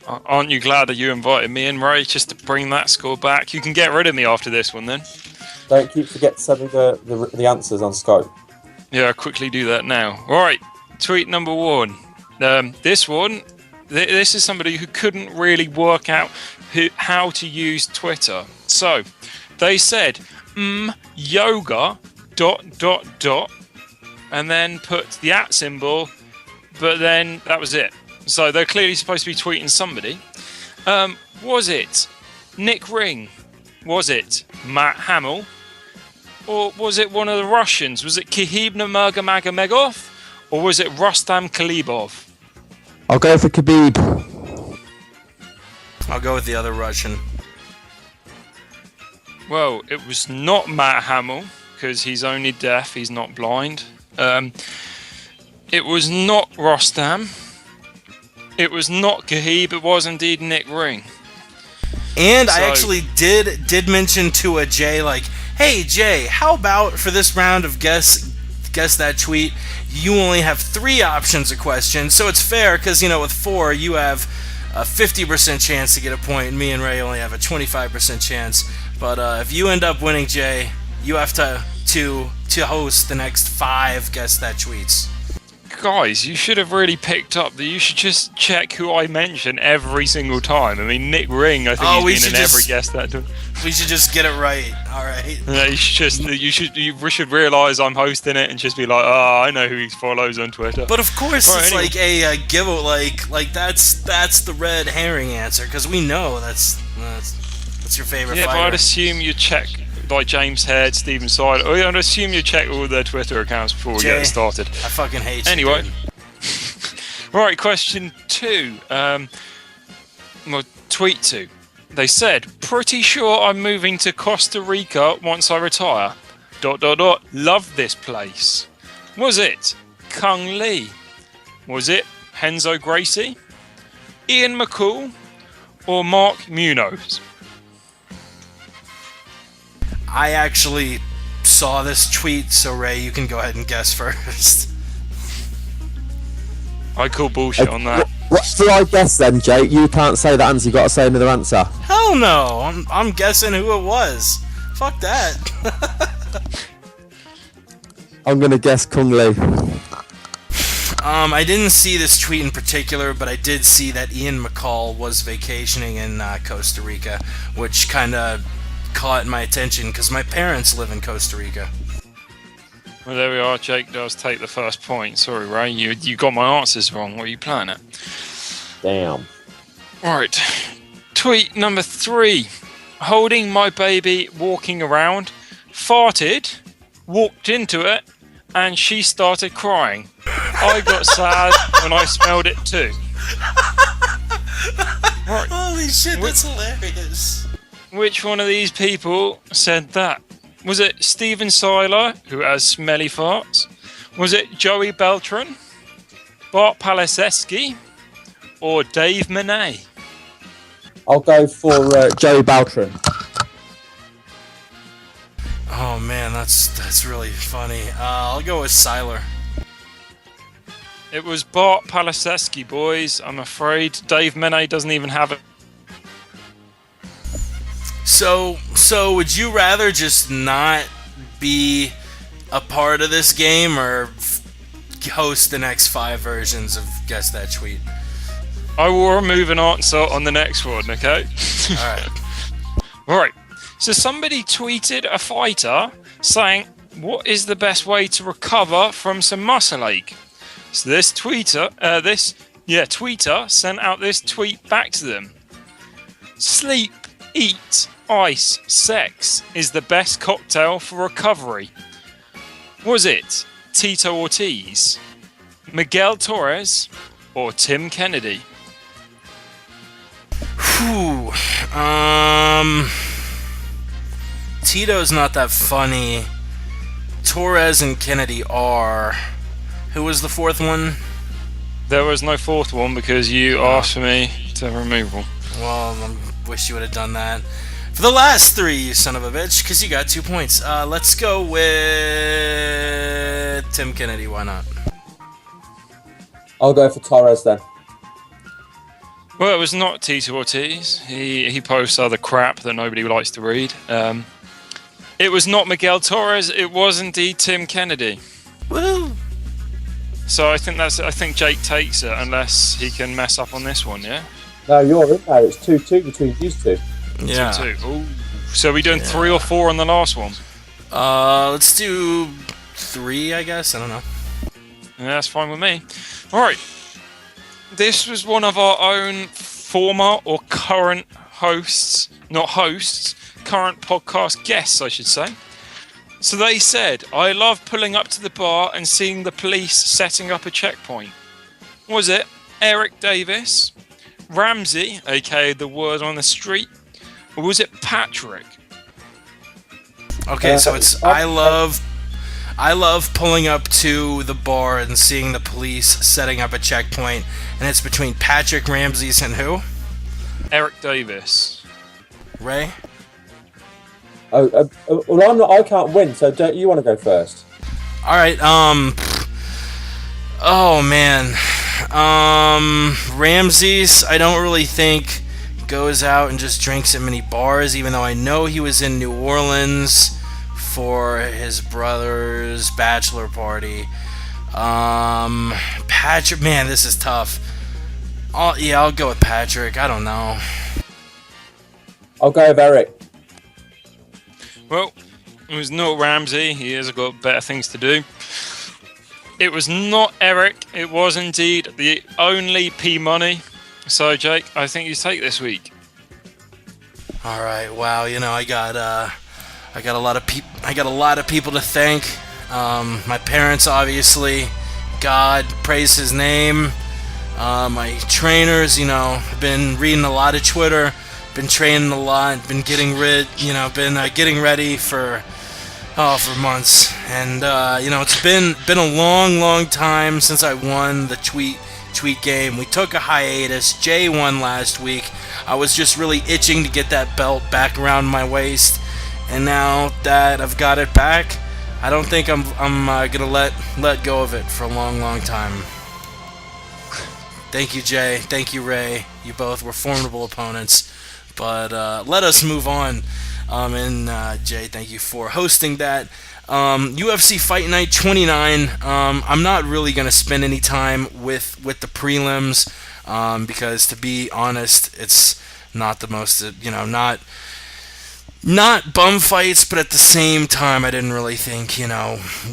Aren't you glad that you invited me in, Ray, just to bring that score back? You can get rid of me after this one, then. Don't forget to send me the answers on Skype. Yeah, I'll quickly do that now. All right, tweet number 1. This is somebody who couldn't really work out how to use Twitter. So, they said, yoga, ... and then put the @ symbol, but then that was it. So, they're clearly supposed to be tweeting somebody. Was it Nick Ring? Was it Matt Hamill? Or was it one of the Russians? Was it Khabib Nurmagomedov? Or was it Rustam Khalibov? I'll go for Khabib. I'll go with the other Russian. Well, it was not Matt Hamill, because he's only deaf, he's not blind. It was not Rostam. It was not Khabib, it was indeed Nick Ring. And I actually did mention to a Jay, like, hey Jay, how about for this round of guess that tweet, you only have 3 options of questions, so it's fair, because, with 4, you have a 50% chance to get a point, and me and Ray only have a 25% chance. But if you end up winning, Jay, you have to host the next 5 Guess That Tweets. Guys, you should have really picked up that you should just check who I mention every single time. I mean, Nick Ring, I think he's been in every Guess That. We should just get it right. All right. Yeah, you should realise I'm hosting it and just be like, I know who he follows on Twitter. But of course, right, it's anyway. like a giveaway. Like that's the red herring answer, because we know that's your favorite fighter. Yeah, but I'd assume you check like James Head, Stephen Side. I'd assume you check all their Twitter accounts before we get started. I fucking hate you. Anyway, right, question 2. Tweet 2. They said, pretty sure I'm moving to Costa Rica once I retire. ... Love this place. Was it Kung Lee? Was it Renzo Gracie? Ian McCall? Or Mark Munoz? I actually saw this tweet, so Ray, you can go ahead and guess first. I call bullshit on that. What do I guess then, Jake? You can't say that answer. You got to say another answer. Hell no! I'm guessing who it was. Fuck that. I'm gonna guess Kung Lee. I didn't see this tweet in particular, but I did see that Ian McCall was vacationing in Costa Rica, which kind of caught my attention because my parents live in Costa Rica. Well, there we are. Jake does take the first point. Sorry, Ray. You got my answers wrong. What are you playing at? Damn. Right. Tweet number 3. Holding my baby, walking around, farted, walked into it, and she started crying. I got sad when I smelled it too. Right. Holy shit, that's hilarious. Which one of these people said that? Was it Steven Seiler, who has smelly farts? Was it Joey Beltran, Bart Palaseski, or Dave Monet? I'll go for Joey Beltran. Oh man, that's really funny. I'll go with Seiler. It was Bart Palaseski, boys. I'm afraid Dave Monet doesn't even have it. So would you rather just not be a part of this game or host the next 5 versions of Guess That Tweet? I will remove an answer on the next one, okay? Alright. Alright. So somebody tweeted a fighter saying, what is the best way to recover from some muscle ache? So this tweeter sent out this tweet back to them. Sleep, eat, ice, sex is the best cocktail for recovery. Was it Tito Ortiz, Miguel Torres, or Tim Kennedy? Whew. Tito's not that funny. Torres and Kennedy are. Who was the 4th one? There was no 4th one because you asked for me to remove one. Well, I wish you would have done that. For the last 3, you son of a bitch, because you got 2 points. Let's go with Tim Kennedy. Why not? I'll go for Torres then. Well, it was not Tito Ortiz. He posts other crap that nobody likes to read. It was not Miguel Torres. It was indeed Tim Kennedy. Woo! So I think Jake takes it unless he can mess up on this one. Yeah. No, you're in there. It's 2-2 between these two. Yeah. 2-2. Ooh. So are we doing 3 or 4 on the last one? Let's do 3, I guess. I don't know. Yeah, that's fine with me. All right. This was one of our own former or current hosts, not hosts, current podcast guests, I should say. So they said, I love pulling up to the bar and seeing the police setting up a checkpoint. Was it Eric Davis, Ramsey, aka the word on the street, or was it Patrick? Okay, so it's I love pulling up to the bar and seeing the police setting up a checkpoint, and it's between Patrick Ramsey and who? Eric Davis. Ray? Well, I can't win, so don't you want to go first? All right. Oh man. Ramses, I don't really think goes out and just drinks at many bars, even though I know he was in New Orleans for his brother's bachelor party. Patrick, man, this is tough. I'll go with Patrick. I don't know. I'll go with Eric. Well, it was not Ramsey. He has got better things to do. It was not Eric. It was indeed the only P Money. So, Jake, I think you take this week. All right. Wow. I got a lot of people to thank. My parents, obviously. God, praise His name. My trainers, have been reading a lot of Twitter. Been training a lot, been getting getting ready for months, and it's been a long time since I won the tweet game. We took a hiatus. Jay won last week. I was just really itching to get that belt back around my waist, and now that I've got it back, I don't think I'm gonna let go of it for a long time. Thank you, Jay. Thank you, Ray. You both were formidable opponents. But let us move on. Jay, thank you for hosting that. UFC Fight Night 29. I'm not really going to spend any time with the prelims because, to be honest, it's not the most, not bum fights, but at the same time, I didn't really think,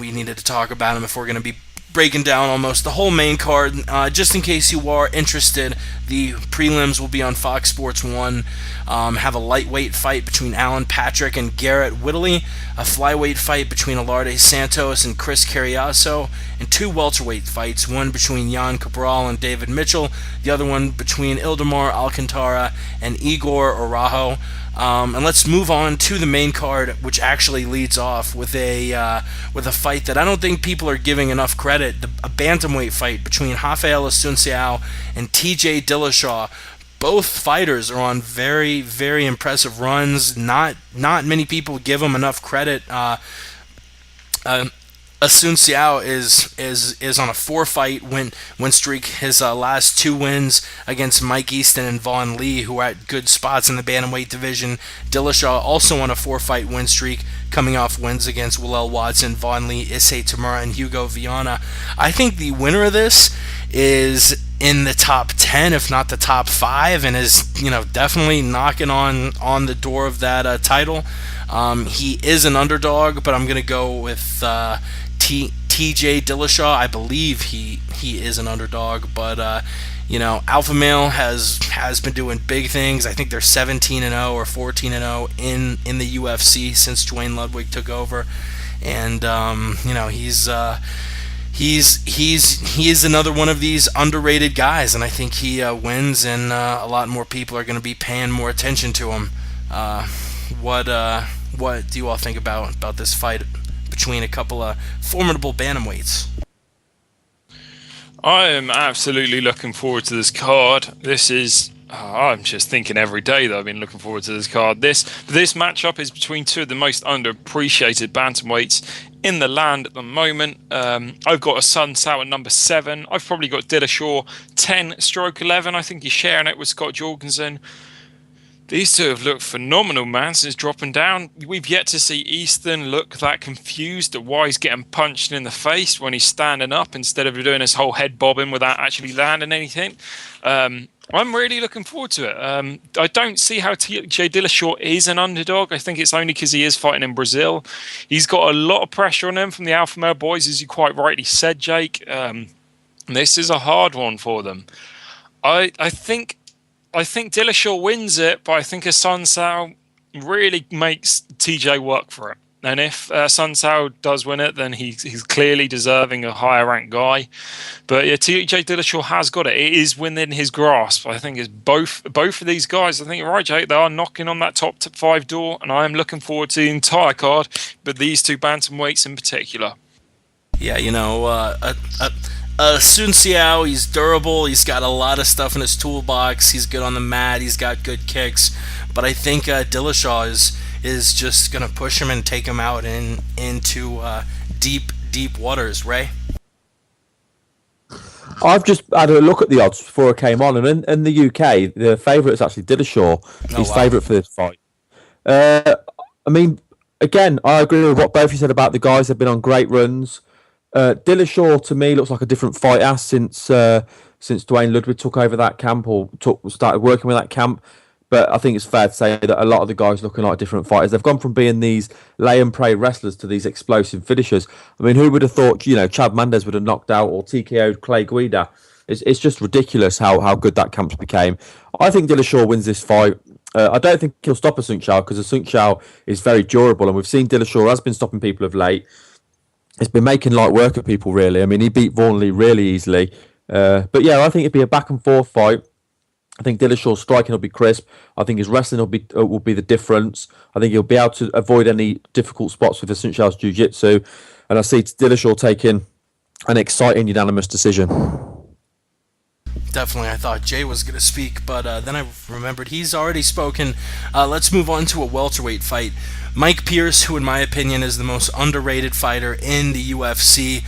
we needed to talk about them if we're going to be breaking down almost the whole main card. Just in case you are interested, the prelims will be on Fox Sports 1. Have a lightweight fight between Alan Patrick and Garrett Whittley, a flyweight fight between Alarde Santos and Chris Carriazo, and 2 welterweight fights, one between Jan Cabral and David Mitchell, the other one between Ildemar Alcantara and Igor Araujo. And let's move on to the main card, which actually leads off with a fight that I don't think people are giving enough credit. A bantamweight fight between Rafael Assunção and TJ Dillashaw. Both fighters are on very, very impressive runs. Not many people give them enough credit. Assunção is on a 4-fight win streak. His last 2 wins against Mike Easton and Vaughn Lee, who are at good spots in the bantamweight division. Dillashaw also on a 4-fight win streak, coming off wins against Willel Watson, Vaughn Lee, Issei Tamura, and Hugo Viana. I think the winner of this is in the top 10, if not the top 5, and is definitely knocking on the door of that title. He is an underdog, but I'm going to go with TJ Dillashaw. I believe he is an underdog, but Alpha Male has been doing big things. I think they're 17-0 or 14-0 in the UFC since Dwayne Ludwig took over, and he's another one of these underrated guys, and I think he wins, and a lot more people are going to be paying more attention to him. What do you all think about this fight between a couple of formidable bantamweights? I am absolutely looking forward to this card. This is... I'm just thinking every day that I've been looking forward to this card. This matchup is between 2 of the most underappreciated bantamweights in the land at the moment. I've got Assunção at number 7. I've probably got Dillashaw 10/11. I think he's sharing it with Scott Jorgensen. These 2 have looked phenomenal, man, since dropping down. We've yet to see Easton look that confused at why he's getting punched in the face when he's standing up instead of doing his whole head bobbing without actually landing anything. I'm really looking forward to it. I don't see how TJ Dillashaw is an underdog. I think it's only because he is fighting in Brazil. He's got a lot of pressure on him from the Alpha Male boys, as you quite rightly said, Jake. This is a hard one for them. I think Dillashaw wins it, but I think Assunção really makes TJ work for it. And if Assunção does win it, then he's clearly deserving a higher ranked guy. But yeah, TJ Dillashaw has got it. It is within his grasp. I think it's both of these guys. I think you're right, Jake. They are knocking on that top 5 door, and I am looking forward to the entire card, but these 2 bantamweights in particular. Yeah, Assunção, he's durable. He's got a lot of stuff in his toolbox. He's good on the mat. He's got good kicks. But I think Dillashaw is just going to push him and take him out into deep waters. Ray? I've just had a look at the odds before I came on, and in the UK, the favourite is actually Dillashaw. He's favourite for this fight. I mean, again, I agree with what both of you said about the guys. They've been on great runs. Dillashaw to me looks like a different fighter since Dwayne Ludwig took over that camp or started working with that camp. But I think it's fair to say that a lot of the guys looking like different fighters. They've gone from being these lay and pray wrestlers to these explosive finishers. I mean, who would have thought Chad Mendes would have knocked out or TKO'd Clay Guida? It's just ridiculous how good that camp became. I think Dillashaw wins this fight. I don't think he'll stop Assunção because Assunção is very durable, and we've seen Dillashaw has been stopping people of late. It's been making light work of people, really. I mean, he beat Vaughn Lee really easily. But yeah, I think it'd be a back and forth fight. I think Dillashaw's striking will be crisp. I think his wrestling will be the difference. I think he'll be able to avoid any difficult spots with Assunção's jiu-jitsu. And I see Dillashaw taking an exciting unanimous decision. Definitely, I thought Jay was going to speak, but then I remembered he's already spoken. Let's move on to a welterweight fight. Mike Pierce, who in my opinion is the most underrated fighter in the UFC,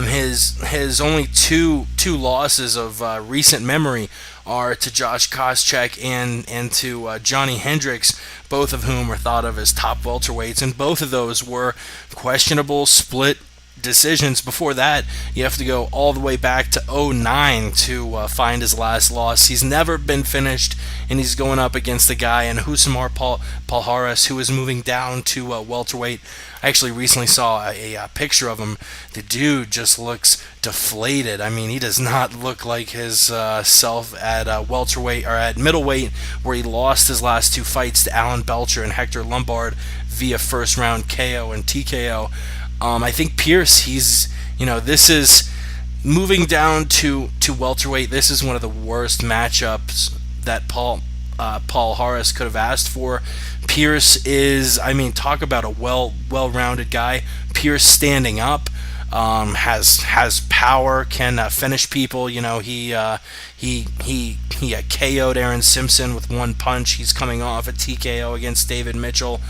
his only two losses of recent memory are to Josh Koscheck and to Johnny Hendricks, both of whom are thought of as top welterweights, and both of those were questionable split decisions. Before that, you have to go all the way back to '09 to find his last loss. He's never been finished, and he's going up against a guy in Husamar Palhares, who is moving down to welterweight. I actually recently saw a picture of him. The dude just looks deflated. I mean, he does not look like his self at welterweight or at middleweight, where he lost his last two fights to Alan Belcher and Hector Lombard via first round KO and TKO. I think Pierce, this is moving down to welterweight. This is one of the worst matchups that Palhares could have asked for. Pierce is, talk about a well-rounded guy. Pierce standing up, has power, can finish people. He KO'd Aaron Simpson with one punch. He's coming off a TKO against David Mitchell.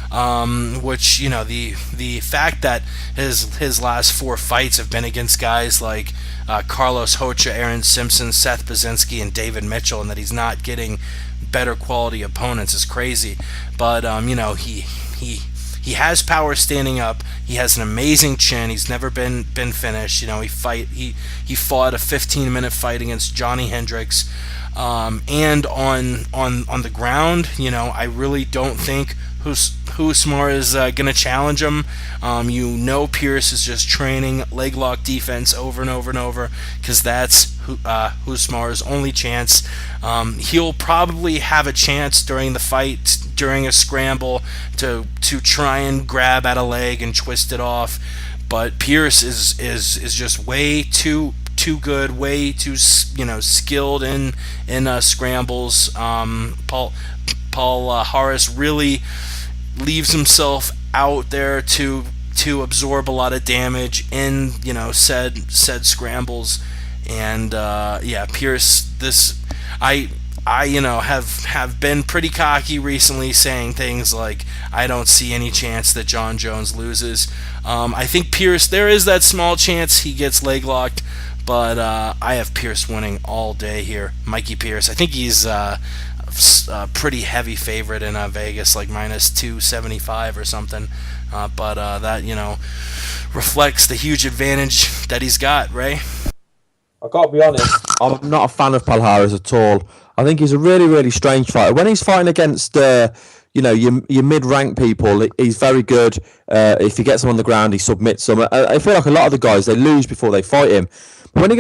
Which, the fact that his last four fights have been against guys like Carlos Hocha, Aaron Simpson, Seth Baczynski, and David Mitchell, and that he's not getting better quality opponents is crazy. But he has power standing up. He has an amazing chin. He's never been finished. He fought a 15-minute fight against Johnny Hendricks. And on the ground, I really don't think Husamar is going to challenge him. Pierce is just training leg lock defense over and over and over, because that's Husamar's only chance. He'll probably have a chance during the fight, during a scramble, to try and grab at a leg and twist it off. But Pierce is just way too good, way too skilled in scrambles. Palhares really leaves himself out there to absorb a lot of damage in said scrambles. And Pierce, I have been pretty cocky recently, saying things like, I don't see any chance that John Jones loses. I think Pierce, there is that small chance he gets leg locked, but I have Pierce winning all day here. Mikey Pierce, I think he's a pretty heavy favorite in Vegas, like minus 275 or something. But that reflects the huge advantage that he's got, Ray. I gotta be honest, I'm not a fan of Palhares at all. I think he's a really, really strange fighter. When he's fighting against your mid-ranked people, he's very good. If he gets them on the ground, he submits them. I feel like a lot of the guys, they lose before they fight him. But when he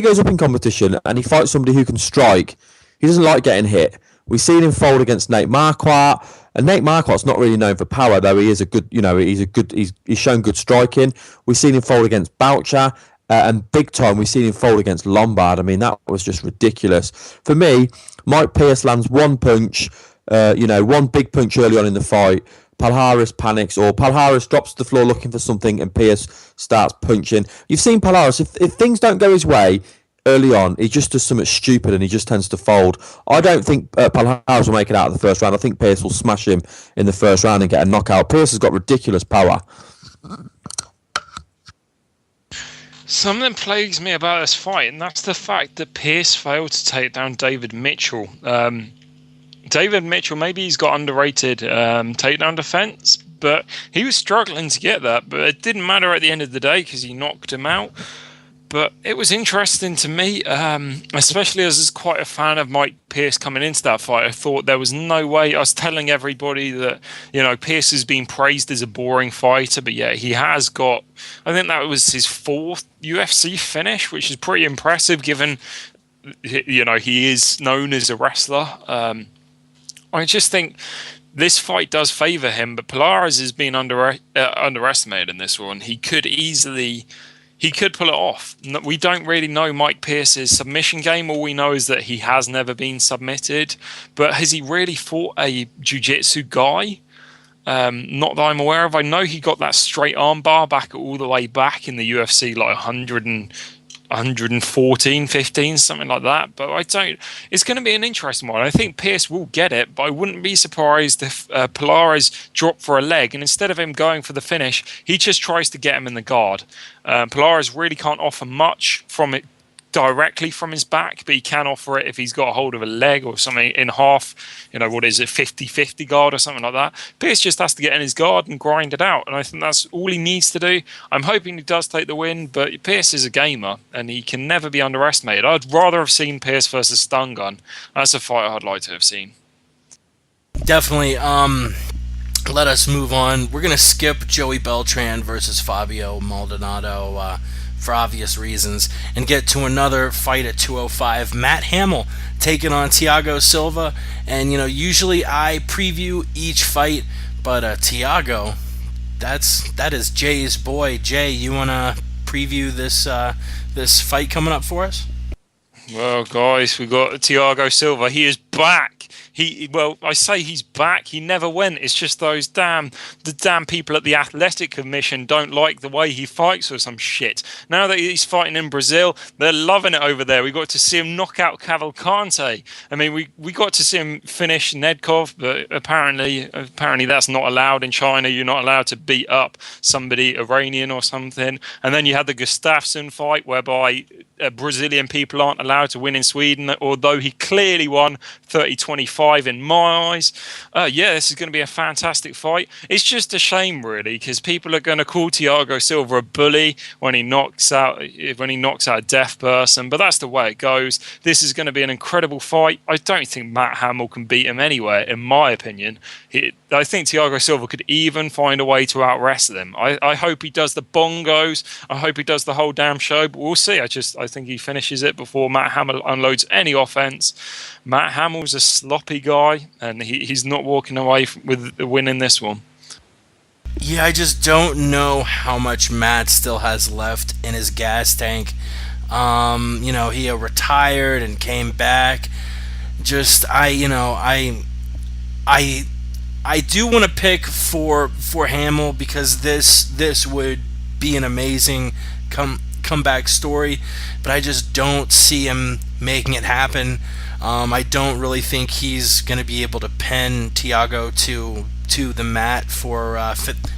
goes up in competition and he fights somebody who can strike, he doesn't like getting hit. We've seen him fold against Nate Marquardt, and Nate Marquardt's not really known for power, though he is a good, he's shown good striking. We've seen him fold against Boucher, and big time we've seen him fold against Lombard. That was just ridiculous. For me, Mike Pierce lands one punch, one big punch early on in the fight. Palhares panics, or Palhares drops to the floor looking for something, and Pierce starts punching. You've seen Palhares, if things don't go his way early on, he just does something stupid and he just tends to fold. I don't think Palhares will make it out of the first round. I think Pierce will smash him in the first round and get a knockout. Pierce has got ridiculous power. Something plagues me about this fight, and that's the fact that Pierce failed to take down David Mitchell. David Mitchell, maybe he's got underrated takedown defense, but he was struggling to get that. But it didn't matter at the end of the day because he knocked him out. But it was interesting to me, especially as I was quite a fan of Mike Pierce coming into that fight. I thought there was no way. I was telling everybody that, Pierce has been praised as a boring fighter, but yeah, he has got, I think that was his fourth UFC finish, which is pretty impressive given, he is known as a wrestler. I just think this fight does favour him, but Palhares has been underestimated in this one. He could pull it off. We don't really know Mike Pierce's submission game. All we know is that he has never been submitted. But has he really fought a jiu-jitsu guy? Not that I'm aware of. I know he got that straight arm bar all the way back in the UFC, like 114, 15, something like that. But it's going to be an interesting one. I think Pierce will get it, but I wouldn't be surprised if Palhares dropped for a leg, and instead of him going for the finish, he just tries to get him in the guard. Palhares really can't offer much from it directly from his back, but he can offer it if he's got a hold of a leg or something in half, 50-50 guard or something like that. Pearce just has to get in his guard and grind it out, and I think that's all he needs to do. I'm hoping he does take the win, but Pearce is a gamer, and he can never be underestimated. I'd rather have seen Pearce versus Stun Gun. That's a fight I'd like to have seen. Definitely. Let us move on. We're going to skip Joey Beltran versus Fabio Maldonado for obvious reasons and get to another fight at 205. Matt Hamill taking on Thiago Silva. And, usually I preview each fight, but Thiago, that is Jay's boy. Jay, you want to preview this fight coming up for us? Well, guys, we got Thiago Silva. He is back. I say he's back. He never went. It's just the damn people at the Athletic Commission don't like the way he fights or some shit. Now that he's fighting in Brazil, they're loving it over there. We got to see him knock out Cavalcante. I mean, we got to see him finish Nedkov, but apparently that's not allowed in China. You're not allowed to beat up somebody Iranian or something. And then you had the Gustafsson fight, whereby Brazilian people aren't allowed to win in Sweden, although he clearly won 30-25 in my eyes. This is going to be a fantastic fight. It's just a shame, really, because people are going to call Thiago Silva a bully when he knocks out a deaf person, but that's the way it goes. This is going to be an incredible fight. I don't think Matt Hamill can beat him anywhere, in my opinion. I think Thiago Silva could even find a way to out-wrestle him. I hope he does the bongos. I hope he does the whole damn show, but we'll see. I think he finishes it before Matt Hamill unloads any offense. Matt Hamill's a sloppy guy, and he's not walking away with winning this one. Yeah, I just don't know how much Matt still has left in his gas tank. He retired and came back. I do want to pick for Hamill because this would be an amazing comeback story, but I just don't see him making it happen. I don't really think he's going to be able to pin Thiago to the mat for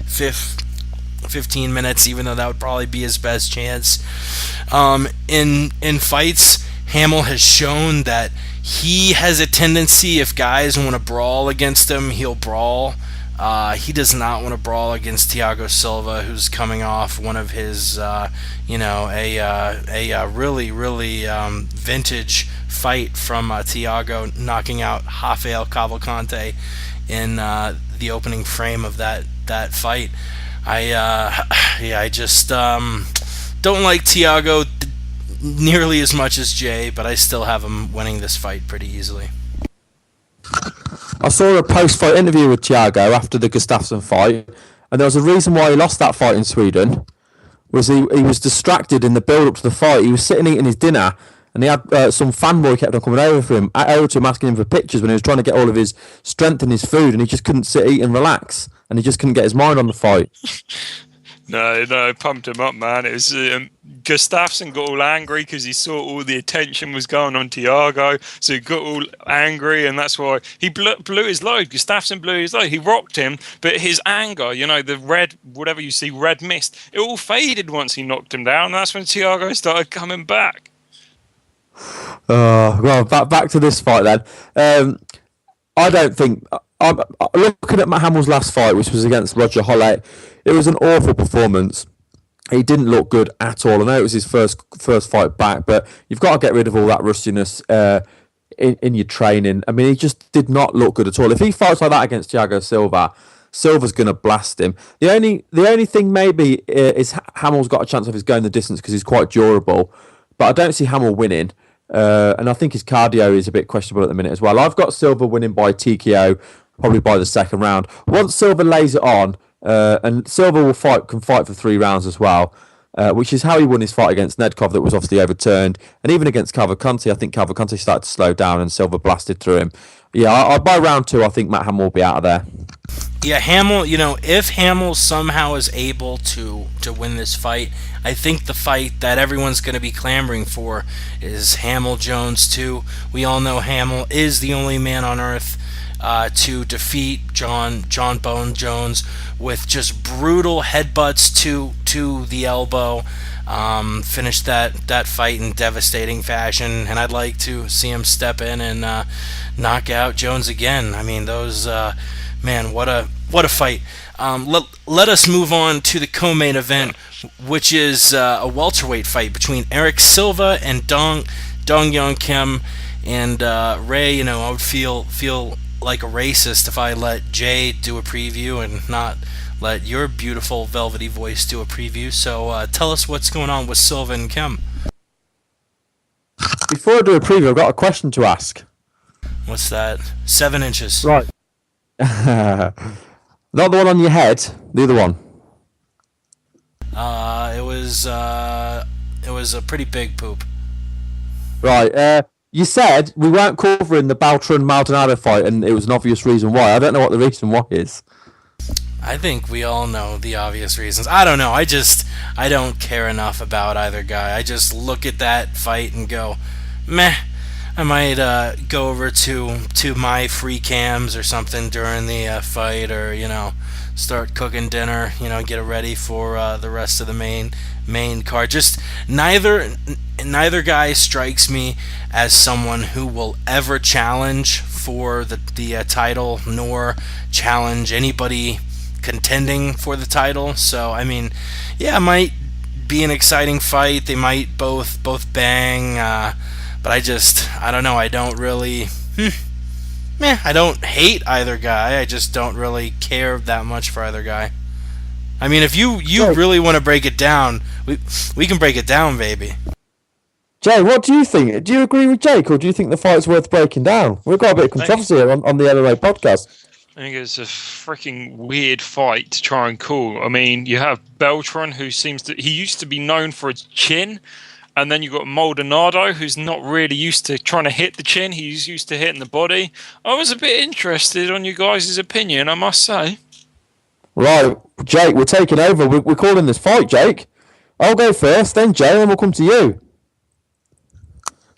15 minutes, even though that would probably be his best chance. In fights, Hamill has shown that he has a tendency, if guys want to brawl against him, he'll brawl. He does not want to brawl against Thiago Silva, who's coming off one of his, a really, really vintage fight from Thiago, knocking out Rafael Cavalcante in the opening frame of that fight. I just don't like Thiago nearly as much as Jay, but I still have him winning this fight pretty easily. I saw a post-fight interview with Thiago after the Gustafsson fight, and there was a reason why he lost that fight in Sweden. He was distracted in the build-up to the fight. He was sitting eating his dinner, and he had some fanboy kept on coming over to him asking him for pictures when he was trying to get all of his strength in his food, and he just couldn't sit, eat, and relax, and he just couldn't get his mind on the fight. No, pumped him up, man. It was Gustafsson got all angry because he saw all the attention was going on Thiago, so he got all angry, and that's why he blew his load. Gustafsson blew his load. He rocked him, but his anger, the red, whatever you see, red mist, it all faded once he knocked him down. And that's when Thiago started coming back. Well, back to this fight then. I don't think. I'm looking at Matt Hamill's last fight, which was against Roger Holloway. It was an awful performance. He didn't look good at all. I know it was his first fight back, but you've got to get rid of all that rustiness in your training. I mean, he just did not look good at all. If he fights like that against Thiago Silva, Silva's going to blast him. The only thing maybe is Hamill's got a chance of his going the distance because he's quite durable, but I don't see Hamill winning. And I think his cardio is a bit questionable at the minute as well. I've got Silva winning by TKO, probably by the second round. Once Silva lays it on, and Silva can fight for 3 rounds as well, which is how he won his fight against Nedkov that was obviously overturned. And even against Cavalcante, I think Cavalcante started to slow down and Silva blasted through him. Yeah, by round 2, I think Matt Hamill will be out of there. Yeah, Hamill, if Hamill somehow is able to win this fight, I think the fight that everyone's going to be clamoring for is Hamill-Jones 2. We all know Hamill is the only man on earth to defeat John Bone Jones with just brutal headbutts to the elbow. finished that fight in devastating fashion, and I'd like to see him step in and knock out Jones again. I mean, those man, what a fight. Let us move on to the co-main event, which is a welterweight fight between Eric Silva and Dong Young Kim. And Ray, I would feel like a racist if I let Jay do a preview and not let your beautiful velvety voice do a preview. So tell us what's going on with Silva and Kim. Before I do a preview, I've got a question to ask. What's that? 7 inches. Right. Not the one on your head, the other one. It was a pretty big poop. Right. You said we weren't covering the Beltran-Maldonado fight, and it was an obvious reason why. I don't know what the reason why is. I think we all know the obvious reasons. I don't know. I don't care enough about either guy. I just look at that fight and go, meh. I might go over to my free cams or something during the fight, or start cooking dinner. Get it ready for the rest of the main card. Just neither guy strikes me as someone who will ever challenge for the title, nor challenge anybody contending for the title. So I mean, yeah, it might be an exciting fight. They might both bang, but I don't know. I don't really, I don't hate either guy. I just don't really care that much for either guy. I mean, if you really want to break it down, we can break it down, baby. Jay, what do you think? Do you agree with Jake, or do you think the fight's worth breaking down? We've got a bit of controversy here on the MMA podcast. I think it's a freaking weird fight to try and call. I mean, you have Beltran, who he used to be known for his chin, and then you've got Maldonado, who's not really used to trying to hit the chin. He's used to hitting the body. I was a bit interested on you guys' opinion, I must say. Right, Jake, we're taking over. We're calling this fight, Jake. I'll go first, then Jay, and we'll come to you.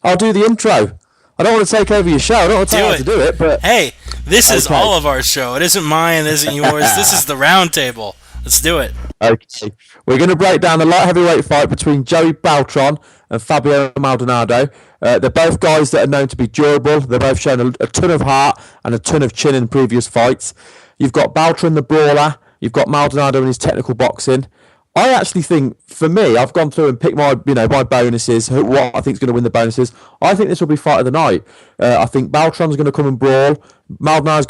I'll do the intro. I don't want to take over your show. I don't want to tell you how to do it, but... Hey, this is all of our show. It isn't mine, it isn't yours. This is the Roundtable. Let's do it. Okay. We're going to break down the light heavyweight fight between Joey Beltran and Fabio Maldonado. They're both guys that are known to be durable. They've both shown a ton of heart and a ton of chin in previous fights. You've got Beltran, the brawler. You've got Maldonado in his technical boxing. I actually think, for me, I've gone through and picked my bonuses, what I think is going to win the bonuses. I think this will be fight of the night. I think Beltran's going to come and brawl. Maldonado's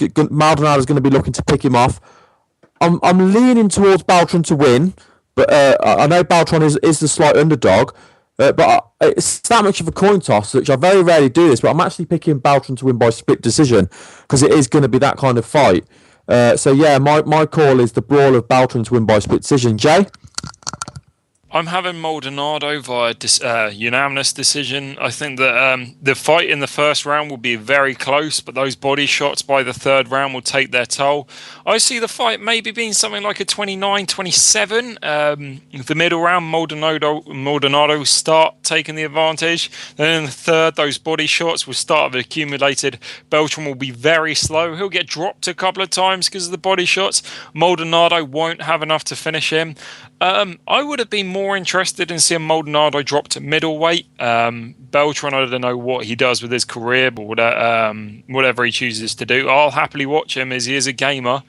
going to be looking to pick him off. I'm leaning towards Beltran to win, but I know Beltran is the slight underdog. But it's that much of a coin toss, which I very rarely do this, but I'm actually picking Beltran to win by split decision because it is going to be that kind of fight. So yeah, my call is the brawl of Beltran to win by split decision. Jay? I'm having Maldonado via unanimous decision. I think that the fight in the first round will be very close, but those body shots by the third round will take their toll. I see the fight maybe being something like a 29-27. The middle round, Maldonado will start taking the advantage. Then in the third, those body shots will start have accumulated. Beltran will be very slow. He'll get dropped a couple of times because of the body shots. Maldonado won't have enough to finish him. I would have been more interested in seeing Maldonado drop to middleweight. Beltran, I don't know what he does with his career, but whatever he chooses to do, I'll happily watch him as he is a gamer.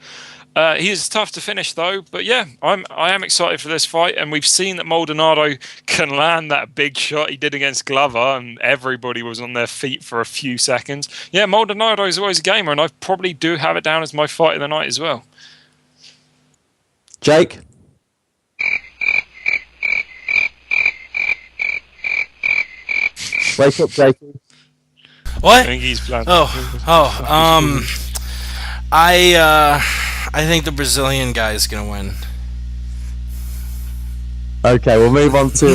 He is tough to finish though, but yeah, I am excited for this fight, and we've seen that Maldonado can land that big shot he did against Glover, and everybody was on their feet for a few seconds. Yeah, Maldonado is always a gamer, and I probably do have it down as my fight of the night as well. Jake? Wake up, Jake. What? I think he's planning. I think the Brazilian guy is gonna win. Okay, we'll move on to.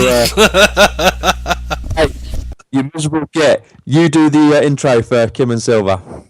Hey, you miserable git. You do the intro for Kim and Silva.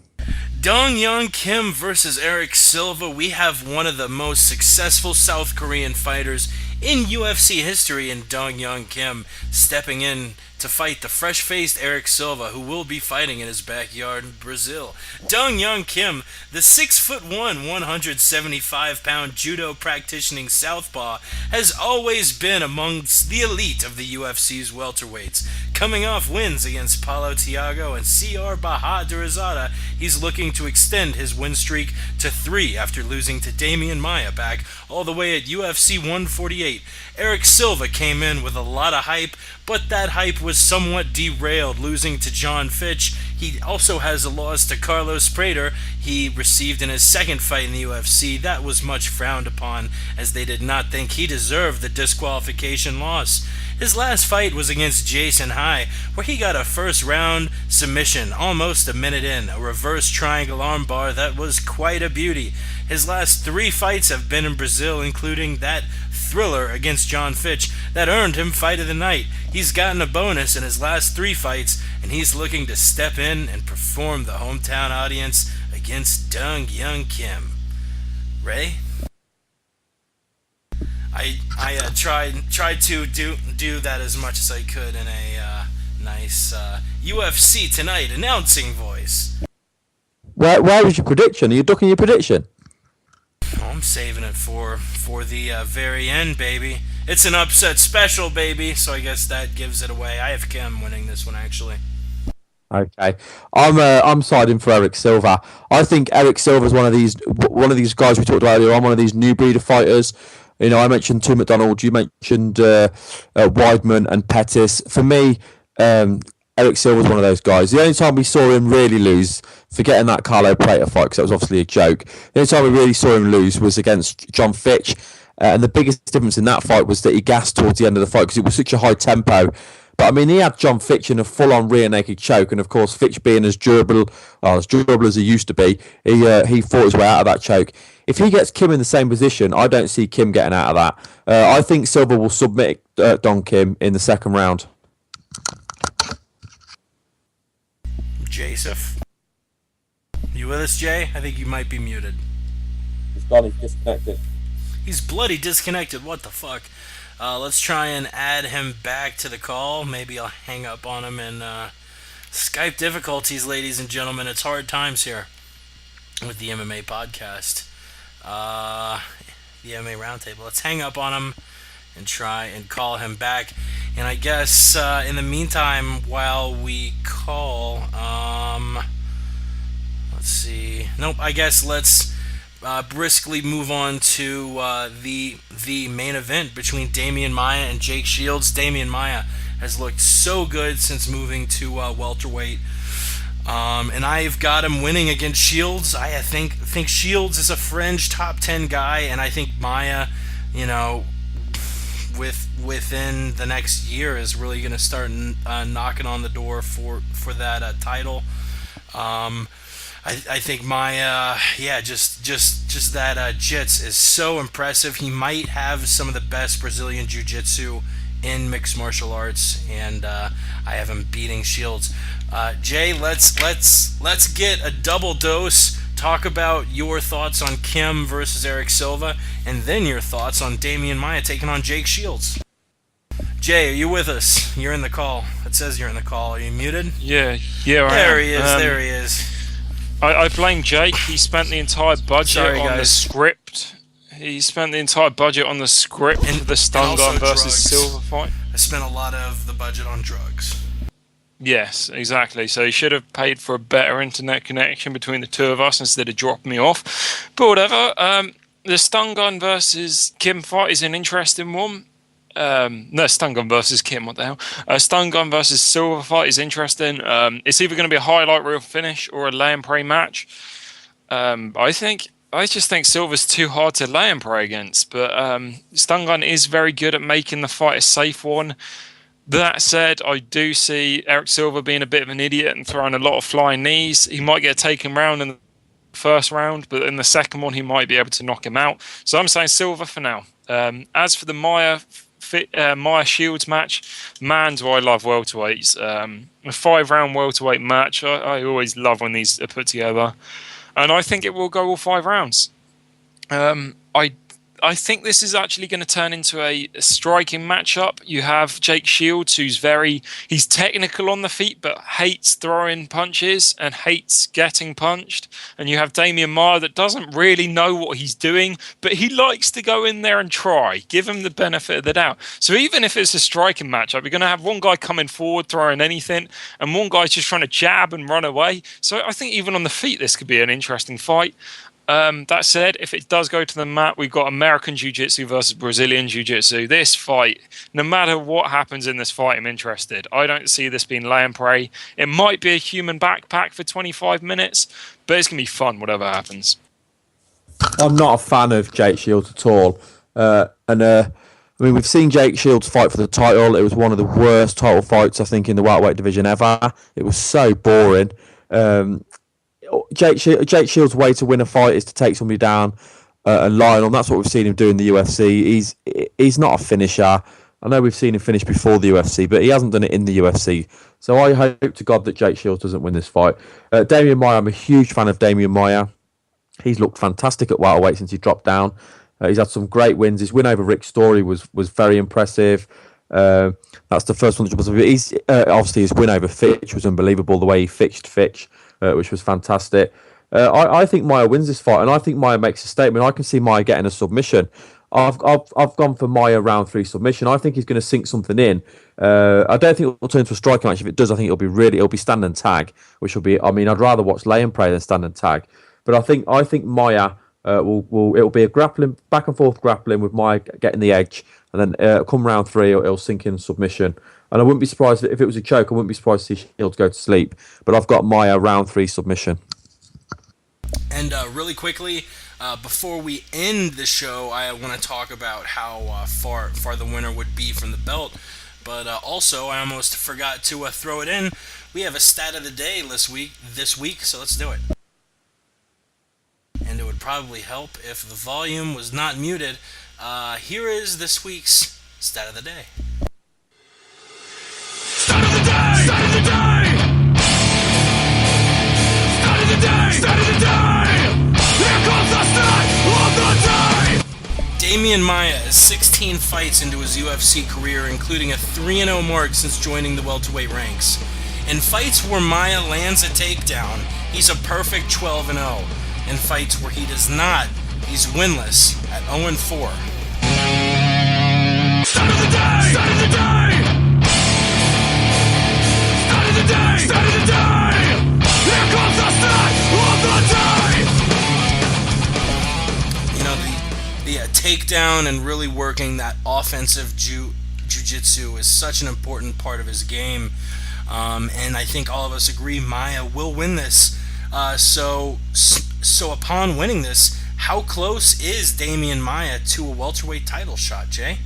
Dong Young Kim versus Eric Silva. We have one of the most successful South Korean fighters in UFC history in Dong Young Kim, stepping in to fight the fresh-faced Eric Silva, who will be fighting in his backyard in Brazil. Dong Young Kim, the 6'1", 175-pound judo practicing southpaw, has always been amongst the elite of the UFC's welterweights. Coming off wins against Paulo Thiago and CR Bahadurizada, he's looking to extend his win streak to 3 after losing to Damian Maia back all the way at UFC 148. Eric Silva came in with a lot of hype, but that hype was somewhat derailed, losing to John Fitch. He also has a loss to Carlos Prater he received in his second fight in the UFC. That was much frowned upon, as they did not think he deserved the disqualification loss. His last fight was against Jason High, where he got a first-round submission almost a minute in, a reverse triangle armbar that was quite a beauty. His last 3 fights have been in Brazil, including that thriller against John Fitch that earned him Fight of the Night. He's gotten a bonus in his last 3 fights, and he's looking to step in and perform the hometown audience against Dong Young Kim. Ray? I tried to do that as much as I could in a nice UFC Tonight announcing voice. Where was your prediction? Are you ducking your prediction? Oh, I'm saving it for the very end, baby. It's an upset special, baby, so I guess that gives it away. I have Kim winning this one, actually. Okay, I'm siding for Eric Silva. I think Eric Silva is one of these guys we talked about earlier. I'm one of these new breed of fighters. You know, I mentioned Tu McDonald. You mentioned Weidman and Pettis. For me, Eric Silva was one of those guys. The only time we saw him really lose, forgetting that Carlo Prater fight, because that was obviously a joke, the only time we really saw him lose was against John Fitch. And the biggest difference in that fight was that he gassed towards the end of the fight because it was such a high tempo. But I mean, he had John Fitch in a full-on rear naked choke, and of course, Fitch being as durable as he used to be, he fought his way out of that choke. If he gets Kim in the same position, I don't see Kim getting out of that. I think Silva will submit Don Kim in the second round. Jasif. You with us, Jay? I think you might be muted. He's gone, he's disconnected. He's bloody disconnected. What the fuck? Let's try and add him back to the call. Maybe I'll hang up on him and Skype difficulties, ladies and gentlemen. It's hard times here with the MMA podcast. The MMA Roundtable. Let's hang up on him and try and call him back. And I guess in the meantime, while we call, let's see. Nope, I guess let's briskly move on to the main event between Damian Maia and Jake Shields. Damian Maia has looked so good since moving to welterweight. And I've got him winning against Shields. I think Shields is a fringe top 10 guy, and I think Maia, you know, within the next year is really going to start knocking on the door for that title. I think Maia, just that jits is so impressive. He might have some of the best Brazilian jiu-jitsu in mixed martial arts, and I have him beating Shields. Jay, let's get a double dose. Talk about your thoughts on Kim versus Eric Silva, and then your thoughts on Damian Maia taking on Jake Shields. Jay, are you with us? You're in the call. It says you're in the call. Are you muted? Yeah. There he is. There he is. I blame Jake. He spent the entire budget on the script. He spent the entire budget on the script for the Stun Gun versus Silva fight. I spent a lot of the budget on drugs. Yes, exactly. So he should have paid for a better internet connection between the two of us instead of dropping me off. But whatever. The Stun Gun versus Kim fight is an interesting one. No, Stun Gun versus Kim, what the hell? Stun Gun versus Silva fight is interesting. It's either going to be a highlight reel finish or a lay and pray match. I just think Silva's too hard to lay and pray against, but Stun Gun is very good at making the fight a safe one. That said, I do see Eric Silva being a bit of an idiot and throwing a lot of flying knees. He might get taken round in the first round, but in the second one, he might be able to knock him out. So I'm saying Silva for now. As for the Maia Shields match, man, do I love welterweights. A 5-round welterweight match, I always love when these are put together. And I think it will go all 5 rounds. I think this is actually going to turn into a striking matchup. You have Jake Shields, he's technical on the feet, but hates throwing punches and hates getting punched. And you have Damian Maia that doesn't really know what he's doing, but he likes to go in there and try. Give him the benefit of the doubt. So even if it's a striking matchup, you're going to have one guy coming forward, throwing anything, and one guy's just trying to jab and run away. So I think even on the feet, this could be an interesting fight. That said, if it does go to the mat, we've got American Jiu-Jitsu versus Brazilian Jiu-Jitsu. This fight, no matter what happens in this fight, I'm interested. I don't see this being lay and pray. It might be a human backpack for 25 minutes, but it's going to be fun, whatever happens. I'm not a fan of Jake Shields at all. I mean, we've seen Jake Shields fight for the title. It was one of the worst title fights, I think, in the welterweight division ever. It was so boring. Jake Shields' way to win a fight is to take somebody down and lie on. That's what we've seen him do in the UFC. He's not a finisher. I know we've seen him finish before the UFC, but he hasn't done it in the UFC. So I hope to God that Jake Shields doesn't win this fight. Damian Maia, I'm a huge fan of Damian Maia. He's looked fantastic at welterweight since he dropped down. He's had some great wins. His win over Rick Story was very impressive. That's the first one. He's obviously his win over Fitch was unbelievable. The way he fixed Fitch, which was fantastic. I think Maia wins this fight, and I think Maia makes a statement. I can see Maia getting a submission. I've gone for Maia round 3 submission. I think he's going to sink something in. I don't think it'll turn to a striking match. If it does, I think it'll be stand and tag, which will be. I mean, I'd rather watch lay and pray than stand and tag. But I think Maia it'll be a grappling back and forth grappling with Maia getting the edge, and then come round 3, it'll sink in submission. And I wouldn't be surprised if it was a choke. I wouldn't be surprised to see Shields go to sleep. But I've got Maia round 3 submission. And really quickly, before we end the show, I want to talk about how far the winner would be from the belt. But also, I almost forgot to throw it in. We have a stat of the day this week, so let's do it. And it would probably help if the volume was not muted. Here is this week's stat of the day. Stat of the day! Stat of the day! Stat of the day! Stat of the day! Here comes the stat of the day! Damian Maia is 16 fights into his UFC career, including a 3-0 mark since joining the welterweight ranks. In fights where Maia lands a takedown, he's a perfect 12-0. In fights where he does not, he's winless at 0-4. Stat of the day! Stat of the day! Stat of the day! Stat of the day! Here comes the stat of the day! You know, the takedown and really working that offensive jiu-jitsu is such an important part of his game. And I think all of us agree Maia will win this. So upon winning this, how close is Damian Maia to a welterweight title shot, Jay?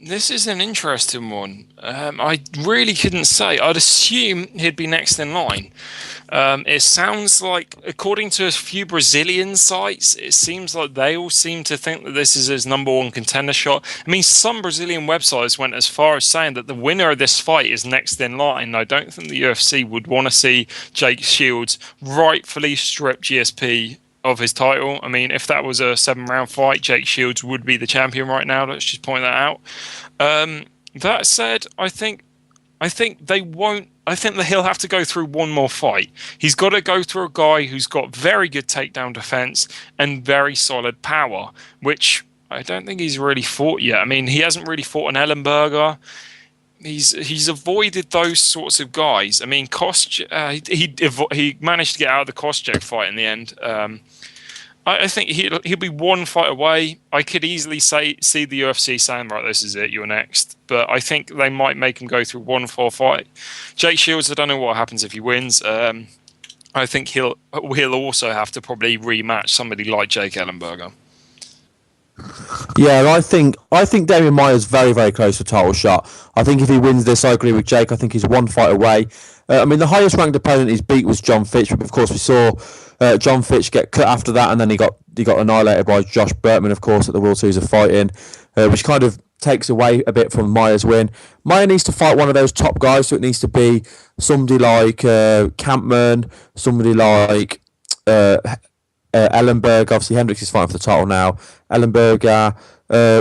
This is an interesting one. I really couldn't say. I'd assume he'd be next in line. It sounds like, according to a few Brazilian sites, it seems like they all seem to think that this is his number 1 contender shot. I mean, some Brazilian websites went as far as saying that the winner of this fight is next in line. I don't think the UFC would want to see Jake Shields rightfully strip GSP of his title. I mean, if that was a 7-round fight, Jake Shields would be the champion right now. Let's just point that out. That said, I think they won't. I think that he'll have to go through one more fight. He's got to go through a guy who's got very good takedown defense and very solid power, which I don't think he's really fought yet. I mean, he hasn't really fought an Ellenberger. He's avoided those sorts of guys. I mean, he managed to get out of the Koscheck fight in the end. I think he'll be one fight away. I could easily see the UFC saying, right, this is it, you're next. But I think they might make him go through one full fight. Jake Shields, I don't know what happens if he wins. I think he'll also have to probably rematch somebody like Jake Ellenberger. Yeah, I think Damian Maia is very, very close to a title shot. I think if he wins this, I agree with Jake. I think he's one fight away. I mean, the highest ranked opponent he's beat was John Fitch, but of course we saw John Fitch get cut after that, and then he got annihilated by Josh Burtman, of course, at the World Series of Fighting, which kind of takes away a bit from Maia's win. Maia needs to fight one of those top guys, so it needs to be somebody like Campman, somebody like Ellenberg. Obviously, Hendricks is fighting for the title now. Ellenberger,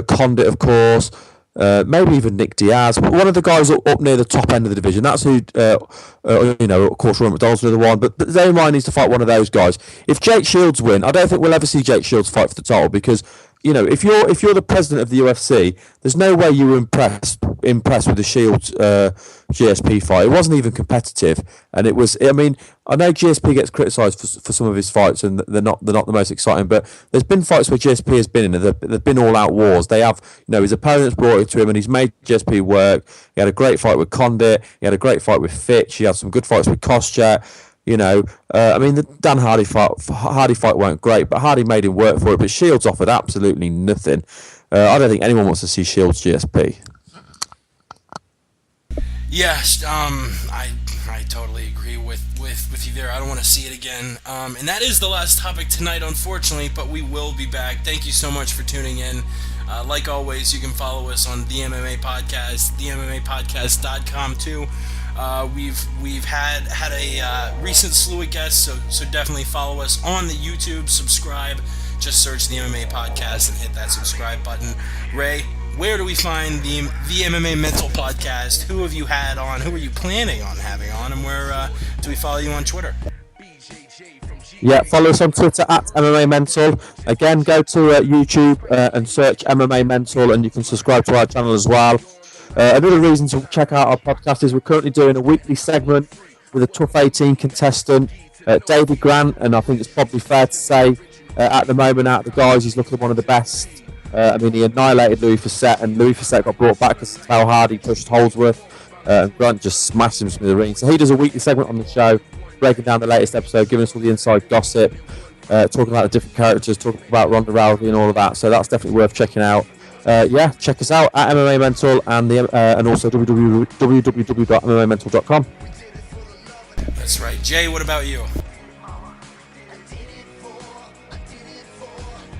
Condit, of course. Maybe even Nick Diaz, but one of the guys up near the top end of the division. That's who, of course, Roy McDonald's another one. But Zane Ryan needs to fight one of those guys. If Jake Shields win, I don't think we'll ever see Jake Shields fight for the title because, if you're the president of the UFC, there's no way you were impressed with the Shields GSP fight. It wasn't even competitive, and it was. I mean, I know GSP gets criticised for some of his fights, and they're not the most exciting. But there's been fights where GSP has been in, and they've been all out wars. They have, his opponents brought it to him, and he's made GSP work. He had a great fight with Condit. He had a great fight with Fitch. He had some good fights with Koscheck. The Dan Hardy fight weren't great, but Hardy made him work for it. But Shields offered absolutely nothing. I don't think anyone wants to see Shields GSP. Yes, I totally agree with you there. I don't want to see it again. And that is the last topic tonight, unfortunately, but we will be back. Thank you so much for tuning in. Like always, you can follow us on the MMA Podcast, themmapodcast.com too. We've had a recent slew of guests, so definitely follow us on the YouTube. Subscribe. Just search the MMA Podcast and hit that subscribe button. Ray, where do we find the MMA Mental Podcast? Who have you had on? Who are you planning on having on? And where do we follow you on Twitter? Yeah, follow us on Twitter at MMA Mental. Again, go to YouTube and search MMA Mental, and you can subscribe to our channel as well. Another reason to check out our podcast is we're currently doing a weekly segment with a Tough 18 contestant, David Grant, and I think it's probably fair to say at the moment, out of the guys, he's looking one of the best. He annihilated Louis Facette, and Louis Facette got brought back because how hard he pushed Holdsworth, and Grant just smashed him to the ring. So he does a weekly segment on the show, breaking down the latest episode, giving us all the inside gossip, talking about the different characters, talking about Ronda Rousey and all of that. So that's definitely worth checking out. Check us out at MMA Mental and also www.mmamental.com. That's right. Jay, what about you?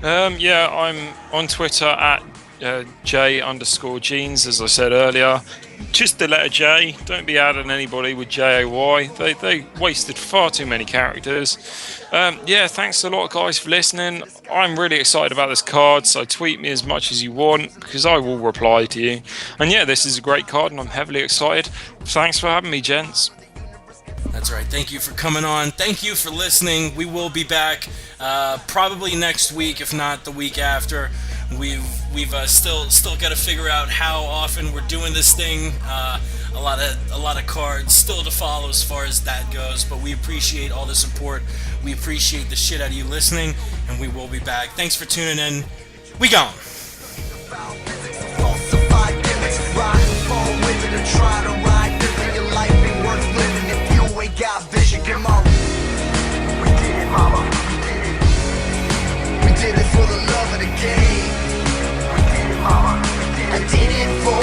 I'm on Twitter at J_Jeans, as I said earlier. Just the letter J. Don't be adding anybody with JAY. They wasted far too many characters. Thanks a lot, guys, for listening. I'm really excited about this card, so tweet me as much as you want, because I will reply to you. And this is a great card, and I'm heavily excited. Thanks for having me, gents. That's right. Thank you for coming on. Thank you for listening. We will be back probably next week, if not the week after. We've still got to figure out how often we're doing this thing. A lot of cards still to follow as far as that goes. But we appreciate all the support. We appreciate the shit out of you listening, and we will be back. Thanks for tuning in. We gone. Got vision, come on. We did it, mama. We did it for the love of the game. We did it, mama. I did it for